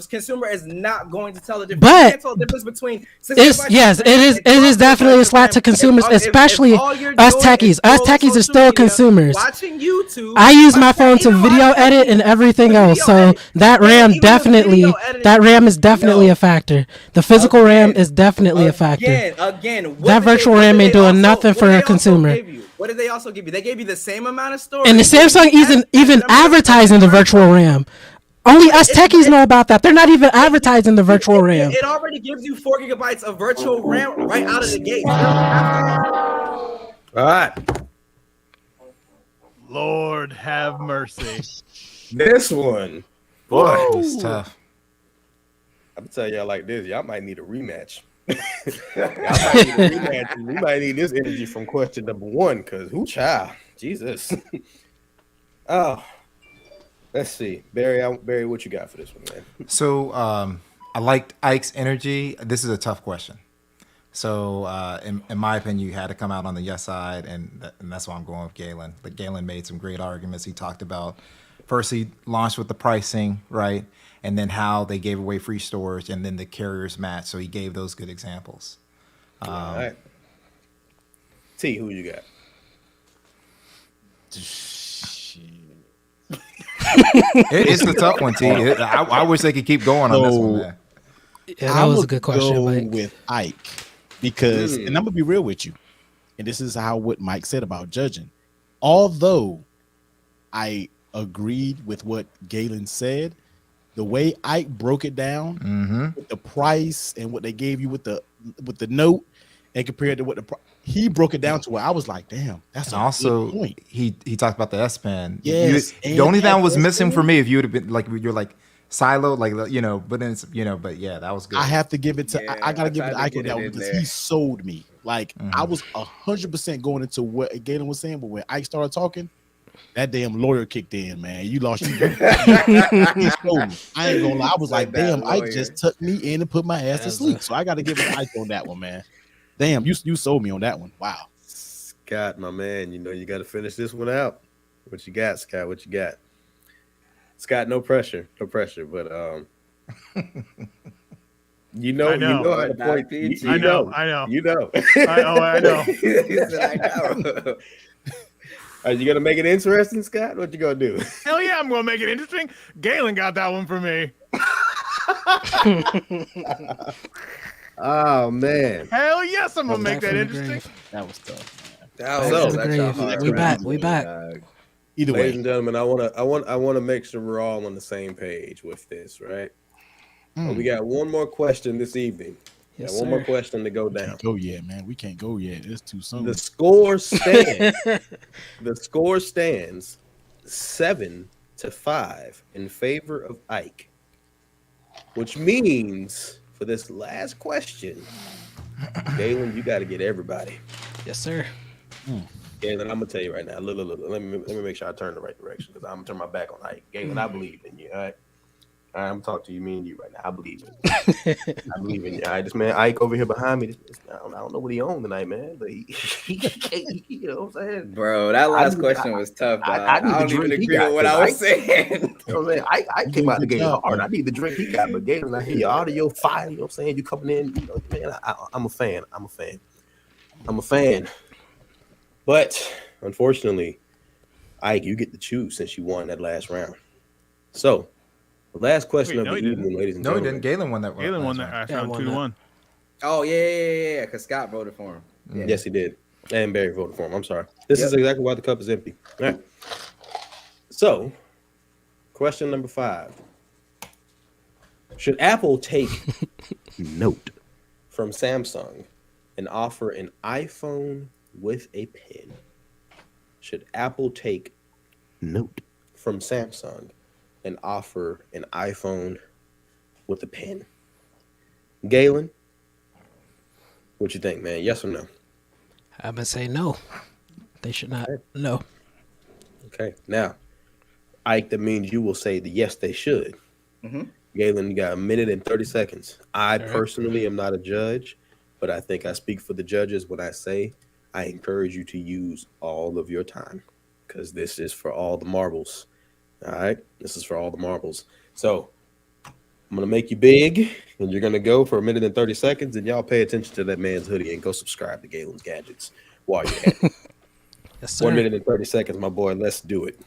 consumer is not going to tell the difference. But you can't tell the difference between it is definitely a slap to consumers, especially us techies. Us techies are still consumers. Watching YouTube, I use my phone to video edit and everything else, so that RAM is definitely a factor. The physical RAM is definitely a factor. That virtual RAM ain't doing nothing for a consumer. What did they also give you? They gave you the same amount of storage. And the Samsung isn't even advertising the virtual RAM. Only us techies know about that. They're not even advertising the virtual RAM. It already gives you 4 gigabytes of virtual RAM right out of the gate. All right. Lord have mercy. This one, boy, it's tough. I'm gonna tell y'all like this. Y'all might need a rematch. We might need this energy from question number 1 because who child? Jesus. Oh. Let's see, Barry, what you got for this one, man? So I liked Ike's energy. This is a tough question. So in my opinion, you had to come out on the yes side, and that's why I'm going with Galen. But Galen made some great arguments. He talked about first he launched with the pricing, right, and then how they gave away free storage, and then the carriers match. So he gave those good examples. All right. T, who you got? It's the tough one, T. I wish they could keep going on this one, man. Yeah, that was a good question, Mike. With Ike, because, and I'm gonna be real with you, and this is what Mike said about judging. Although I agreed with what Galen said, the way Ike broke it down with the price and what they gave you with the Note, and compared to what he broke it down to where I was like, damn, that's also good point. He talked about the S Pen. Yes, the only thing that was missing for me, if you would have been like you're like silo, like but then it's, but yeah, that was good. I have to give it to I gotta give it to Ike on that one because he sold me. Like I was 100% going into what Galen was saying, but when Ike started talking, that damn lawyer kicked in, man. You lost your he sold me. I ain't gonna lie. I was like damn, Ike just tucked me in and put my ass to sleep. So I gotta give it to Ike on that one, man. Damn, you sold me on that one. Wow. Scott, my man, you got to finish this one out. What you got, Scott? What you got? Scott, no pressure, but I know. you know how to point. I know. You know. I know. He said, I know. Are you gonna make it interesting, Scott? What you gonna do? Hell yeah, I'm gonna make it interesting. Galen got that one for me. Oh man. Hell yes, I'm gonna make that interesting. That was tough, man. That So, was such a hard we back. round, We back. dog. Either ladies way, and gentlemen, I want to make sure we're all on the same page with this, right? Well, we got one more question this evening. Yes, Got one more question to go down. can't go yet, man. We can't go yet. It's too soon. The score stands. The score stands 7-5 in favor of Ike, which means for this last question, Galen, you got to get everybody. Yes, sir. Galen, I'm gonna tell you right now. Look. Let me make sure I turn the right direction because I'm gonna turn my back on Ike. Galen, I believe in you. All right. I'm talking to you, me and you right now. I believe in you. I believe in you. All right, this man Ike over here behind me. I don't know what he on tonight, man, but he you know what I'm saying? Bro, that last question was tough, dog. I don't even agree with what I was saying. You know what I'm saying? I came out the gate hard. I need the drink he got, but Galen, I hear your audio fire. You know what I'm saying? You coming in, you know, man, I'm a fan. I'm a fan. But unfortunately, Ike, you get to choose since you won that last round. So the last question of the evening, ladies and gentlemen. No, he didn't. Galen won that one. Galen won that last round 2-1. Oh, yeah, because Scott voted for him. Yeah. Yes, he did. And Barry voted for him. I'm sorry. This is exactly why the cup is empty. All right. So, question number 5. Should Apple take note from Samsung and offer an iPhone with a pen? Should Apple take note from Samsung and offer an iPhone with a pen? Galen, what you think, man? Yes or no? I'm gonna say no. They should not. No. Okay. Now, Ike, that means you will say the yes, they should. Galen, you got 1 minute and 30 seconds. I personally am not a judge, but I think I speak for the judges when I say I encourage you to use all of your time because this is for all the marbles. All right? This is for all the marbles. So I'm going to make you big, and you're going to go for 1 minute and 30 seconds, and y'all pay attention to that man's hoodie and go subscribe to Galen's Gadgets while you're at it. Yes, sir. 1 minute and 30 seconds, my boy. Let's do it.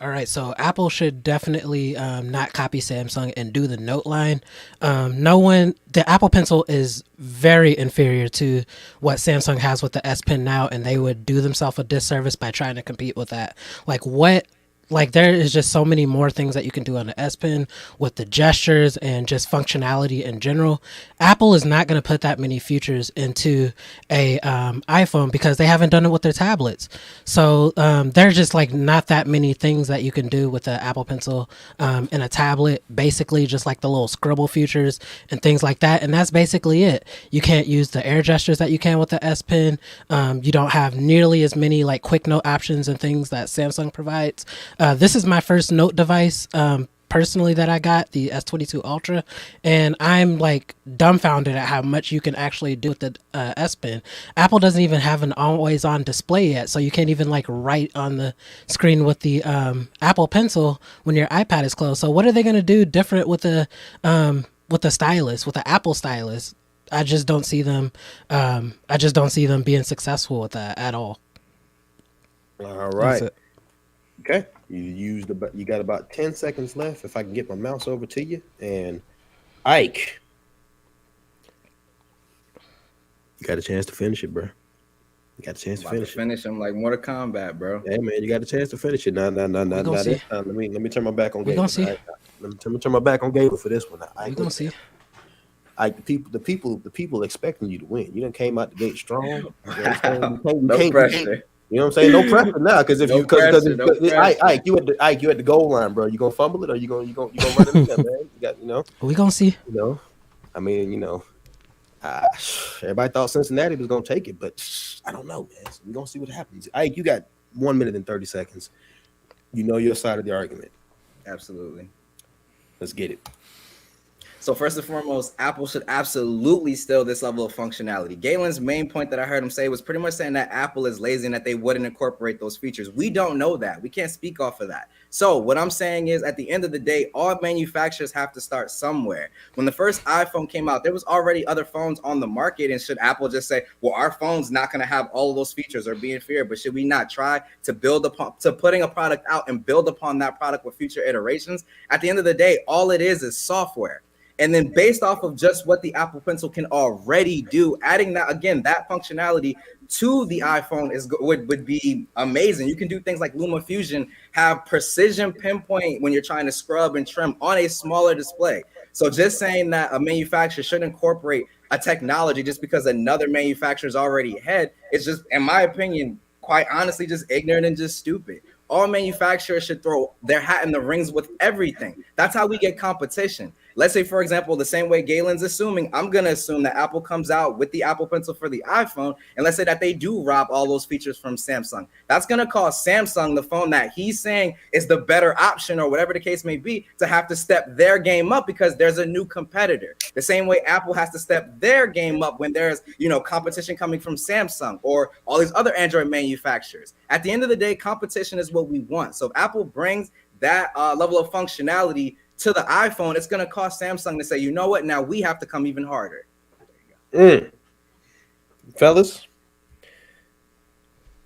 All right, so Apple should definitely not copy Samsung and do the Note line. The Apple Pencil is very inferior to what Samsung has with the S Pen now, and they would do themselves a disservice by trying to compete with that. There is just so many more things that you can do on the S Pen with the gestures and just functionality in general. Apple is not going to put that many features into a iPhone because they haven't done it with their tablets. So there's just not that many things that you can do with the Apple Pencil in a tablet. Basically, just like the little scribble features and things like that. And that's basically it. You can't use the air gestures that you can with the S Pen. You don't have nearly as many quick note options and things that Samsung provides. This is my first Note device personally that I got, the S22 Ultra, and I'm dumbfounded at how much you can actually do with the S Pen. Apple doesn't even have an always on display yet, so you can't even write on the screen with the Apple Pencil when your iPad is closed. So what are they going to do different with the stylus, with the Apple stylus? I just don't see them. Being successful with that at all. All right. Okay. You got about 10 seconds left. If I can get my mouse over to you. And Ike, you got a chance to finish it, bro. You got a chance to finish him like Mortal Kombat, bro. Hey man, you got a chance to finish it. Nah. This time. Let me turn my back on Gable. Right? Let me turn my back on Gable for this one. We gonna see. Ike, the people expecting you to win. You done came out the gate strong. You No pressure. You know what I'm saying? No pressure now, because if Ike, you at the goal line, bro. You gonna fumble it or you gonna run it in there, man? You got, We gonna see. I mean, everybody thought Cincinnati was gonna take it, but I don't know, man. So we gonna see what happens. Ike, you got 1 minute and 30 seconds. You know your side of the argument. Absolutely. Let's get it. So first and foremost, Apple should absolutely steal this level of functionality. Galen's main point that I heard him say was pretty much saying that Apple is lazy and that they wouldn't incorporate those features. We don't know that. We can't speak off of that. So what I'm saying is, at the end of the day, all manufacturers have to start somewhere. When the first iPhone came out, there was already other phones on the market. And should Apple just say, well, our phone's not going to have all of those features or be inferior, but should we not try to build upon, to putting a product out and build upon that product with future iterations? At the end of the day, all it is software. And then based off of just what the Apple Pencil can already do, adding that, again, that functionality to the iPhone would be amazing. You can do things like LumaFusion, have precision pinpoint when you're trying to scrub and trim on a smaller display. So just saying that a manufacturer should incorporate a technology just because another manufacturer is already ahead, it's just, in my opinion, quite honestly, just ignorant and just stupid. All manufacturers should throw their hat in the rings with everything. That's how we get competition. Let's say, for example, the same way Galen's assuming, I'm going to assume that Apple comes out with the Apple Pencil for the iPhone, and let's say that they do rob all those features from Samsung. That's going to cause Samsung, the phone that he's saying is the better option or whatever the case may be, to have to step their game up because there's a new competitor. The same way Apple has to step their game up when there's, competition coming from Samsung or all these other Android manufacturers. At the end of the day, competition is what we want. So if Apple brings that level of functionality to the iPhone, it's going to cost Samsung to say, you know what, now we have to come even harder. Fellas,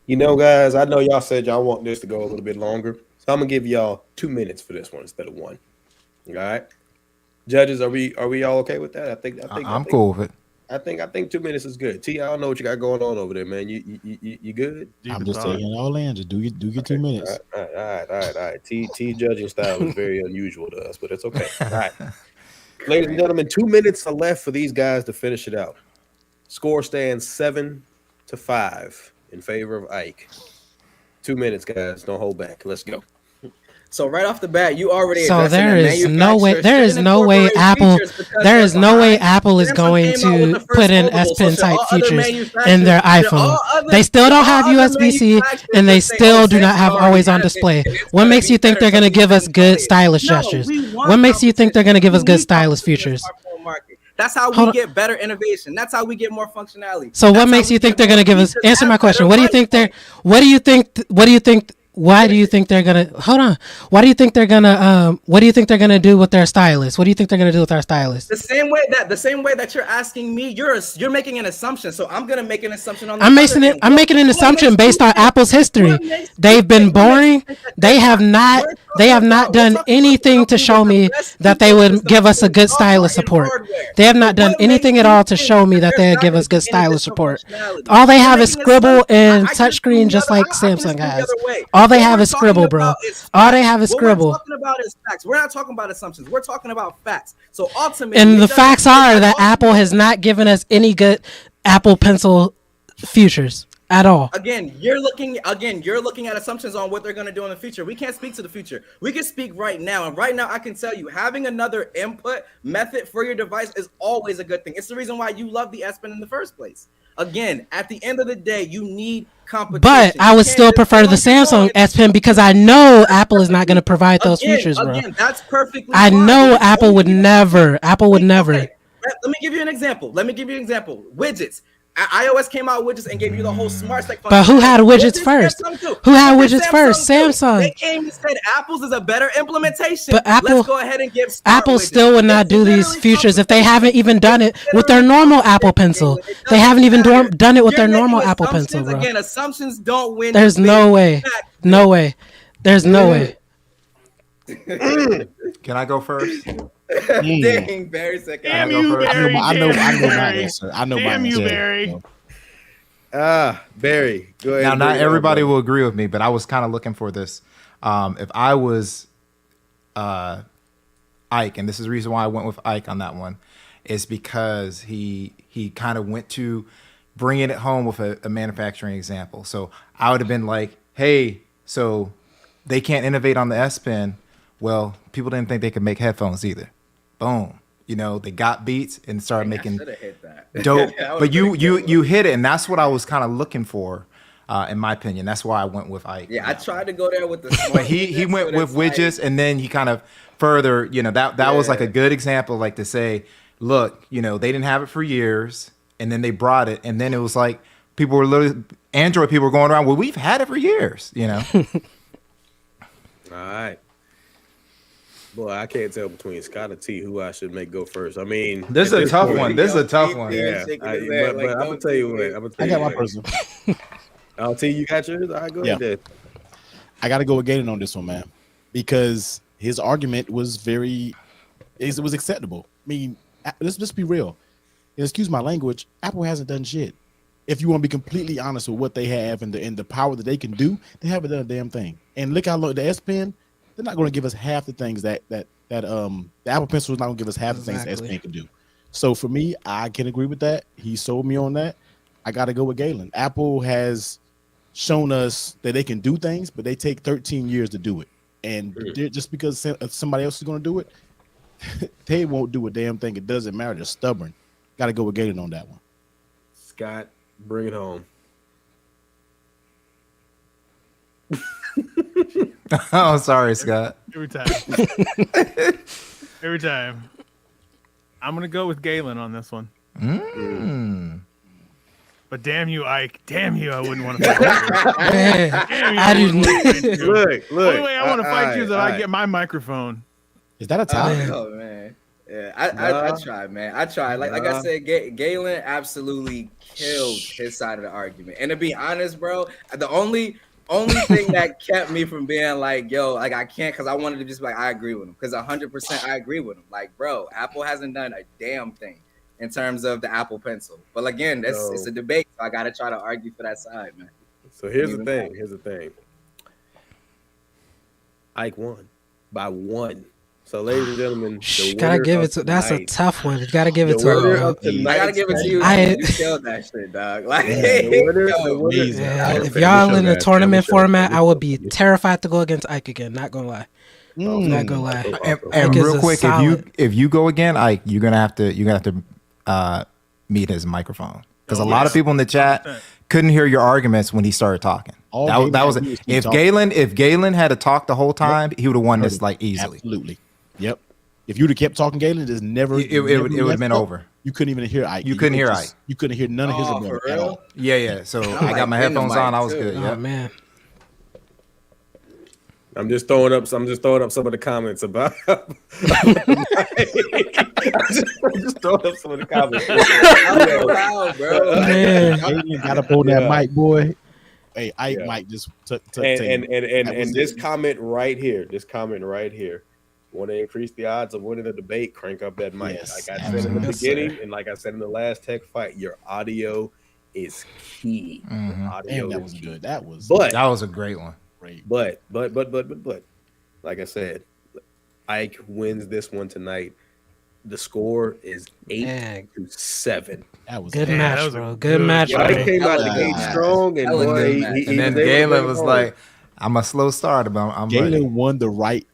guys, I know y'all said y'all want this to go a little bit longer, so I'm gonna give y'all 2 minutes for this one instead of 1. All right, judges, are we all okay with that? I think I'm cool with it. I think 2 minutes is good. T, I don't know what you got going on over there, man. You good? I'm just taking it all in. Just do your 2 minutes. All right. T judging style is very unusual to us, but it's okay. All right, ladies and gentlemen, 2 minutes are left for these guys to finish it out. Score stands 7-5 in favor of Ike. 2 minutes, guys. Don't hold back. Let's go. So right off the bat, you already. So there is no way. There is no way Apple. There is no way Apple is going to put in S Pen type features in their iPhone. They still don't have USB-C, and they still do not have always on display. What makes you think they're going to give us good stylus gestures? What makes you think they're going to give us good stylus features? That's how we get better innovation. That's how we get more functionality. So what makes you think they're going to give us? Answer my question. What do you think they're? What do you think? Why do you think they're gonna Why do you think they're gonna what do you think they're gonna do with their stylus? What do you think they're gonna do with our stylus? The same way that you're asking me, you're making an assumption. So I'm gonna make an assumption on. I'm making an assumption based on Apple's history. They've been boring. They have not done anything to show me that they would give us a good stylus support. They have not done anything at all to show me that they would give us good stylus support. All they have is Scribble and touchscreen, just like Samsung has. All they have is Scribble, bro. All they have is Scribble. What we're talking about is facts. We're not talking about assumptions. We're talking about facts. So ultimately, and the facts are that Apple has not given us any good Apple Pencil features at all. Again, you're looking at assumptions on what they're going to do in the future. We can't speak to the future. We can speak right now. And right now, I can tell you, having another input method for your device is always a good thing. It's the reason why you love the S Pen in the first place. Again, at the end of the day, you need competition. But I would still prefer the Samsung S Pen because I know Apple is not going to provide those features, bro. Again, that's perfectly I fine. know Apple would never. Apple would never. Okay. Let me give you an example. Widgets. iOS came out with widgets and gave you the whole smart stack. But who had widgets first? Who had widgets first? Samsung. They came and said Apple's is a better implementation. But Apple, let's go ahead and give Apple still would not do these features if they haven't even done it with their normal Apple Pencil. They haven't even done it with their normal Apple Pencil, bro. Again, assumptions don't win. There's no way. No way. There's no way. Can I go first? Dang, Barry said, Damn you, Barry. I know my answer. Damn you, Barry. Barry, go ahead. Now, not everybody will agree with me, but I was kind of looking for this. If I was Ike, and this is the reason why I went with Ike on that one, is because he kind of went to bringing it home with a manufacturing example. So I would have been like, hey, so they can't innovate on the S Pen. Well, people didn't think they could make headphones either. Boom. They got beats and started making dope. But you hit it, and that's what I was kind of looking for. in my opinion. That's why I went with Ike. Yeah, I tried to go there with the but he went with widgets, and then he kind of further, that was like a good example, like to say, look, they didn't have it for years, and then they brought it, and then it was like people were literally Android people were going around, well, we've had it for years, All right. Boy, I can't tell between Scott and T who I should make go first. I mean, this is a tough one. This is a tough one. Yeah, but I'm gonna tell you what. I got my person. I'll tell you got yours. All right, go ahead. I got to go with Galen on this one, man, because his argument was it was acceptable. I mean, let's just be real. Excuse my language. Apple hasn't done shit. If you want to be completely honest with what they have and the power that they can do, they haven't done a damn thing. And look how long the S Pen. They're not going to give us half the things that the Apple Pencil is not going to give us half the things the S Pen can do. So for me, I can agree with that. He sold me on that. I got to go with Galen. Apple has shown us that they can do things, but they take 13 years to do it. And just because somebody else is going to do it, they won't do a damn thing. It doesn't matter. They're stubborn. Got to go with Galen on that one. Scott, bring it home. Oh, sorry, Scott. Every time. Every time. I'm going to go with Galen on this one. But damn you, Ike. Damn you, I wouldn't want to fight you. I didn't. Look. The only way I want to fight you is if I get my microphone. Is that a tie? Oh, man. Yeah, I tried, man. I tried. Like I said, Galen absolutely killed his side of the argument. And to be honest, bro, the only thing that kept me from being like, yo, like I can't, because I wanted to just be like, I agree with him. Because 100% I agree with him. Like, bro, Apple hasn't done a damn thing in terms of the Apple Pencil. But again, it's a debate. So I got to try to argue for that side, man. So here's the thing. Ike won by 1. So, ladies and gentlemen, gotta give it to. That's a tough one. You gotta give it to. I gotta give it to you. You killed that shit, dog. Like, if y'all in a tournament format, I would be terrified to go against Ike again. Not gonna lie. Not gonna lie. And real quick, if you go again, Ike, you're gonna have to meet his microphone, because a lot of people in the chat couldn't hear your arguments when he started talking. That was if Galen had to talk the whole time, he would have won this like easily. Absolutely. Yep. If you'd have kept talking, Galen, it would have been over. You couldn't even hear Ike. You couldn't hear Ike. You couldn't hear none of his at all. Yeah. So I got my headphones on. I was good. Oh man. I'm just throwing up some of the comments about. I'm just throwing up some of the comments. Bro. Man, you gotta pull that mic, boy. Hey, Ike might just and this comment right here. Want to increase the odds of winning the debate? Crank up that mic. Yes, like I said in the beginning, and like I said in the last tech fight, your audio is key. Audio that was good. That was a great one. Great. But, like I said, Ike wins this one tonight. The score is 8-7. That was good match, bro. Good match. Ike came out the gate strong, and then Galen was like, "I'm a slow starter, but I'm Galen ready." won the right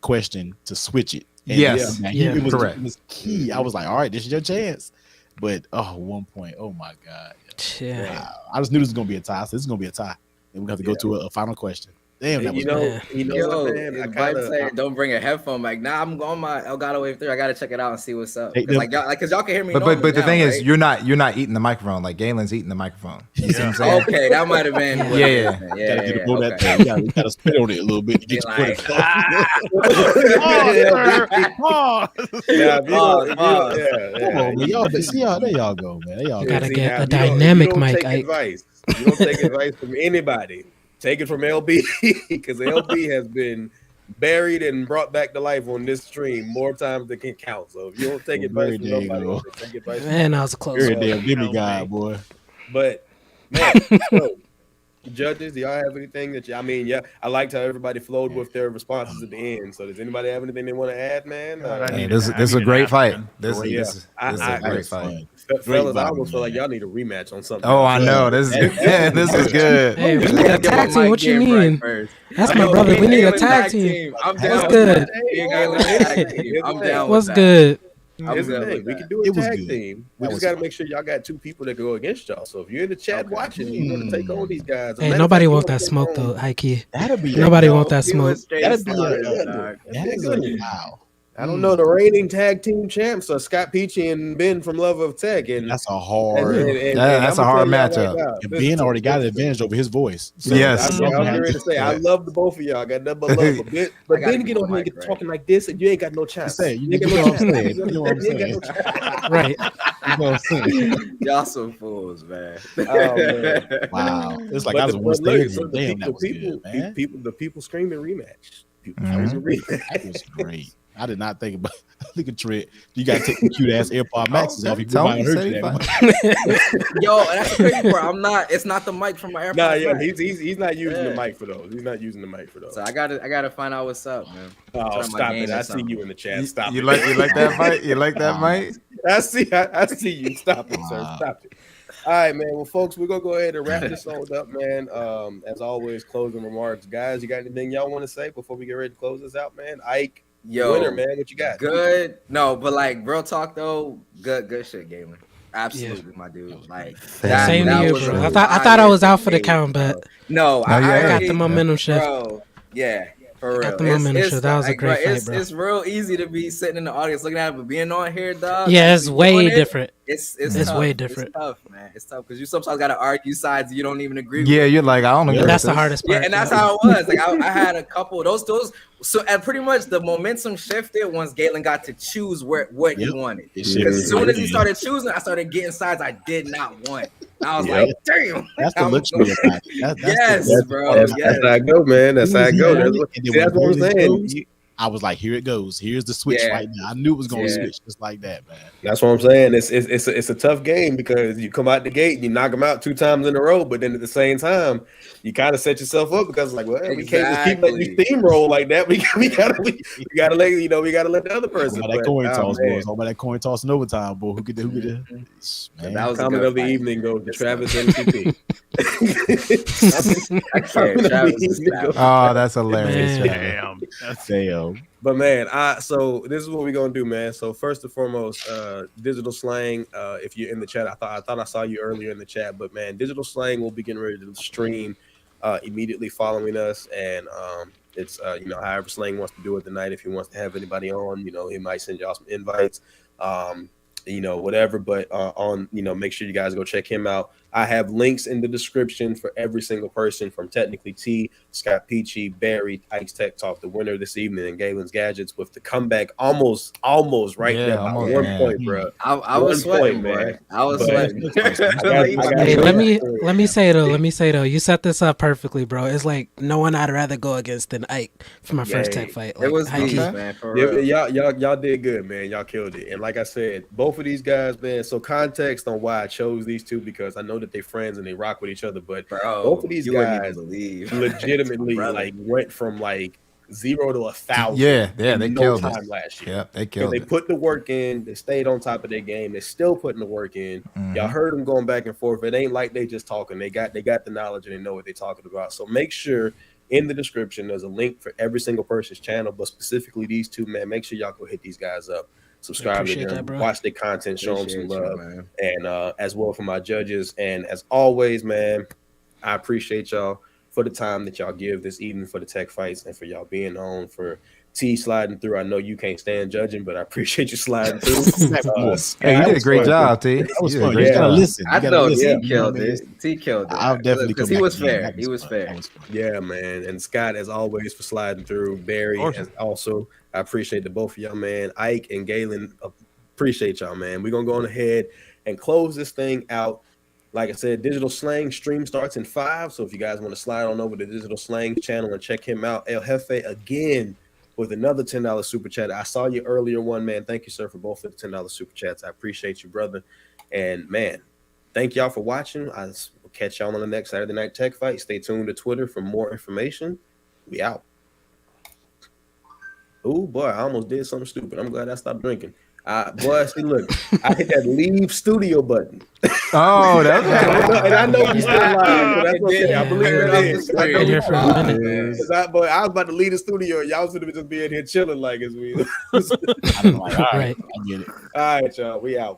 question to switch it. And Yes, correct. It was key. I was like, all right, this is your chance. But 1 point. Oh my God. Yeah. Wow. I just knew this was gonna be a tie. So this is gonna be a tie. And we have to go to a final question. Damn, that was man. Don't bring a headphone mic. Nah, I'm going my Elgato Wave 3. I gotta check it out and see what's up. Because y'all can hear me. But the thing is, you're not eating the microphone. Like Galen's eating the microphone. You see what I'm saying? Okay, that might have been. Yeah. You gotta spit on it a little bit to get your There y'all go, man. You gotta get a dynamic mic. You don't take advice from anybody. Take it from LB, because LB has been buried and brought back to life on this stream more times than can count. So if you don't take advice from nobody, take advice from man, that was close. You're a damn gimme guy, boy. But man, so, judges, do y'all have anything that I liked how everybody flowed with their responses at the end. So does anybody have anything they want to add, man? This is a great fight. This is a great fight. Fellas, I almost feel like y'all need a rematch on something. Oh, I know. This is good. Hey, we need a tag team. What you mean? That's my brother. We need a tag team. I'm down. What's good? I'm down. What's good? Here's the thing. We can do a It was tag good. team. We That just was got to fun. make sure y'all got two people that go against y'all. So if you're in the chat watching, you want to take on these guys. Hey, nobody want that smoke though, high key. That'd be Nobody want that smoke. That'd be goodness. wow. I don't know. The reigning tag team champs are Scott Peachy and Ben from Love of Tech, and That's a hard. That's a hard matchup. And Ben already got an advantage over his voice. So Yes. I was ready to say I love the both of y'all. I got nothing but love. But Ben get on here and get talking like this, and you ain't got no chance. You know what I'm saying? You know what I'm saying? Right. You know what I'm saying? Y'all some fools, man. Oh, man. Wow. It's like But I was the- on but look, stage. so Damn, that was people, good, man. the people screaming rematch. People Mhm. screaming rematch. That was great. I did not think about. Look at Trent. You got to take the cute ass AirPod Maxes off. You go by and hurt you that much. Yo, and that's the crazy part. I'm not. It's not the mic from my AirPods. Nah, yeah, Max. he's not using the Yeah. mic for those. He's not using the mic for those. So I gotta find out what's up, man. Oh, Turn my stop gain it! or I see something. you in the chat. Stop You it! like that mic? You like that mic? I see you. Stop it, sir. Stop it. All right, man. Well, folks, we're gonna go ahead and wrap this all up, man. As always, closing remarks, guys. You got anything y'all want to say before we get ready to close this out, man? Ike, Yo, winner, man. What you got? Good. No, but like real talk though, good shit, Galen. Absolutely, my dude. Like Same that to you, was bro. a I thought I was out for the fire count, game, but no, yeah. I got already- the momentum shift. bro. Yeah, for real. Got the momentum shift. That was a like, great bro, fight, bro. It's real easy to be sitting in the audience looking at it, but being on here, dog. Yeah, it's doing way it, different. It's It's tough. way different. It's tough, man. It's tough because you sometimes got to argue sides you don't even agree with. Yeah, you're like, I don't agree. That's with the this. hardest part. Yeah, and that's how it was. Like I had a couple of those. So and pretty much the momentum shifted once Galen got to choose what he wanted. Because as soon as he started choosing, I started getting sides I did not want. I was like, damn. That's the luxury of that. Yes, bro. That's how I go, man. That's how I go. That's what I'm saying. I was like, here it goes. Here's the switch right now. I knew it was going to switch just like that, man. That's what I'm saying. It's a tough game because you come out the gate and you knock them out 2 times in a row, but then at the same time, you kind of set yourself up because like, well, we can't just keep letting you steamroll like that. We gotta let we gotta let the other person. That coin toss, boys. All about that coin toss in overtime, boy. Who could man. That was comment of the evening goes to Travis MCP. Oh, that's hilarious. Damn. Damn. But man, so this is what we're gonna do, man. So first and foremost, Digital Slang. If you're in the chat, I thought I saw you earlier in the chat, but man, Digital Slang will be getting ready to stream immediately following us, and it's however Slang wants to do it tonight. If he wants to have anybody on, he might send y'all some invites, whatever. But make sure you guys go check him out. I have links in the description for every single person from Technically T, Scott Peachy, Barry, Ike's Tech Talk, the winner this evening, and Galen's Gadgets with the comeback almost right there by 1 point, bro. I was sweating, man. I was sweating. Hey, let me say though, you set this up perfectly, bro. It's like no one I'd rather go against than Ike for my first tech fight. Like, it was deep, man. For real. Y'all did good, man. Y'all killed it. And like I said, both of these guys, man. So context on why I chose these two, because I know that they're friends and they rock with each other, but both of these guys legitimately like went from like 0 to 1,000. Yeah, they killed it last year. Yeah, they killed it. They put the work in. They stayed on top of their game. They're still putting the work in. Mm-hmm. Y'all heard them going back and forth. It ain't like they just talking. They got the knowledge and they know what they're talking about. So make sure in the description there's a link for every single person's channel, but specifically these two, man. Make sure y'all go hit these guys up. Subscribe to them, watch their content, show them some love, and as well for my judges. And as always, man, I appreciate y'all for the time that y'all give this evening for the tech fights and for y'all being on, for T sliding through. I know you can't stand judging, but I appreciate you sliding through. Hey, you did a great job, T. That was fun. You gotta listen. I know T killed it. T killed it. I'll definitely because he was fair. He was fair. Yeah, man. And Scott, as always, for sliding through. Barry, as also. I appreciate the both of y'all, man. Ike and Galen, appreciate y'all, man. We're going to go on ahead and close this thing out. Like I said, Digital Slang stream starts in 5. So if you guys want to slide on over to Digital Slang channel and check him out. El Jefe again with another $10 super chat. I saw you earlier one, man. Thank you, sir, for both of the $10 super chats. I appreciate you, brother. And, man, thank y'all for watching. I'll catch y'all on the next Saturday Night Tech Fight. Stay tuned to Twitter for more information. We out. Oh boy, I almost did something stupid. I'm glad I stopped drinking. Boy, see, look, I hit that leave studio button. Oh, that's And I know you still lying. So that's okay. I believe it is. I know Been here you for a lying. minute. But I was about to leave the studio. Y'all was gonna just be in here chilling like as we. I'm like, all right, Right. I get it. All right, y'all. We out.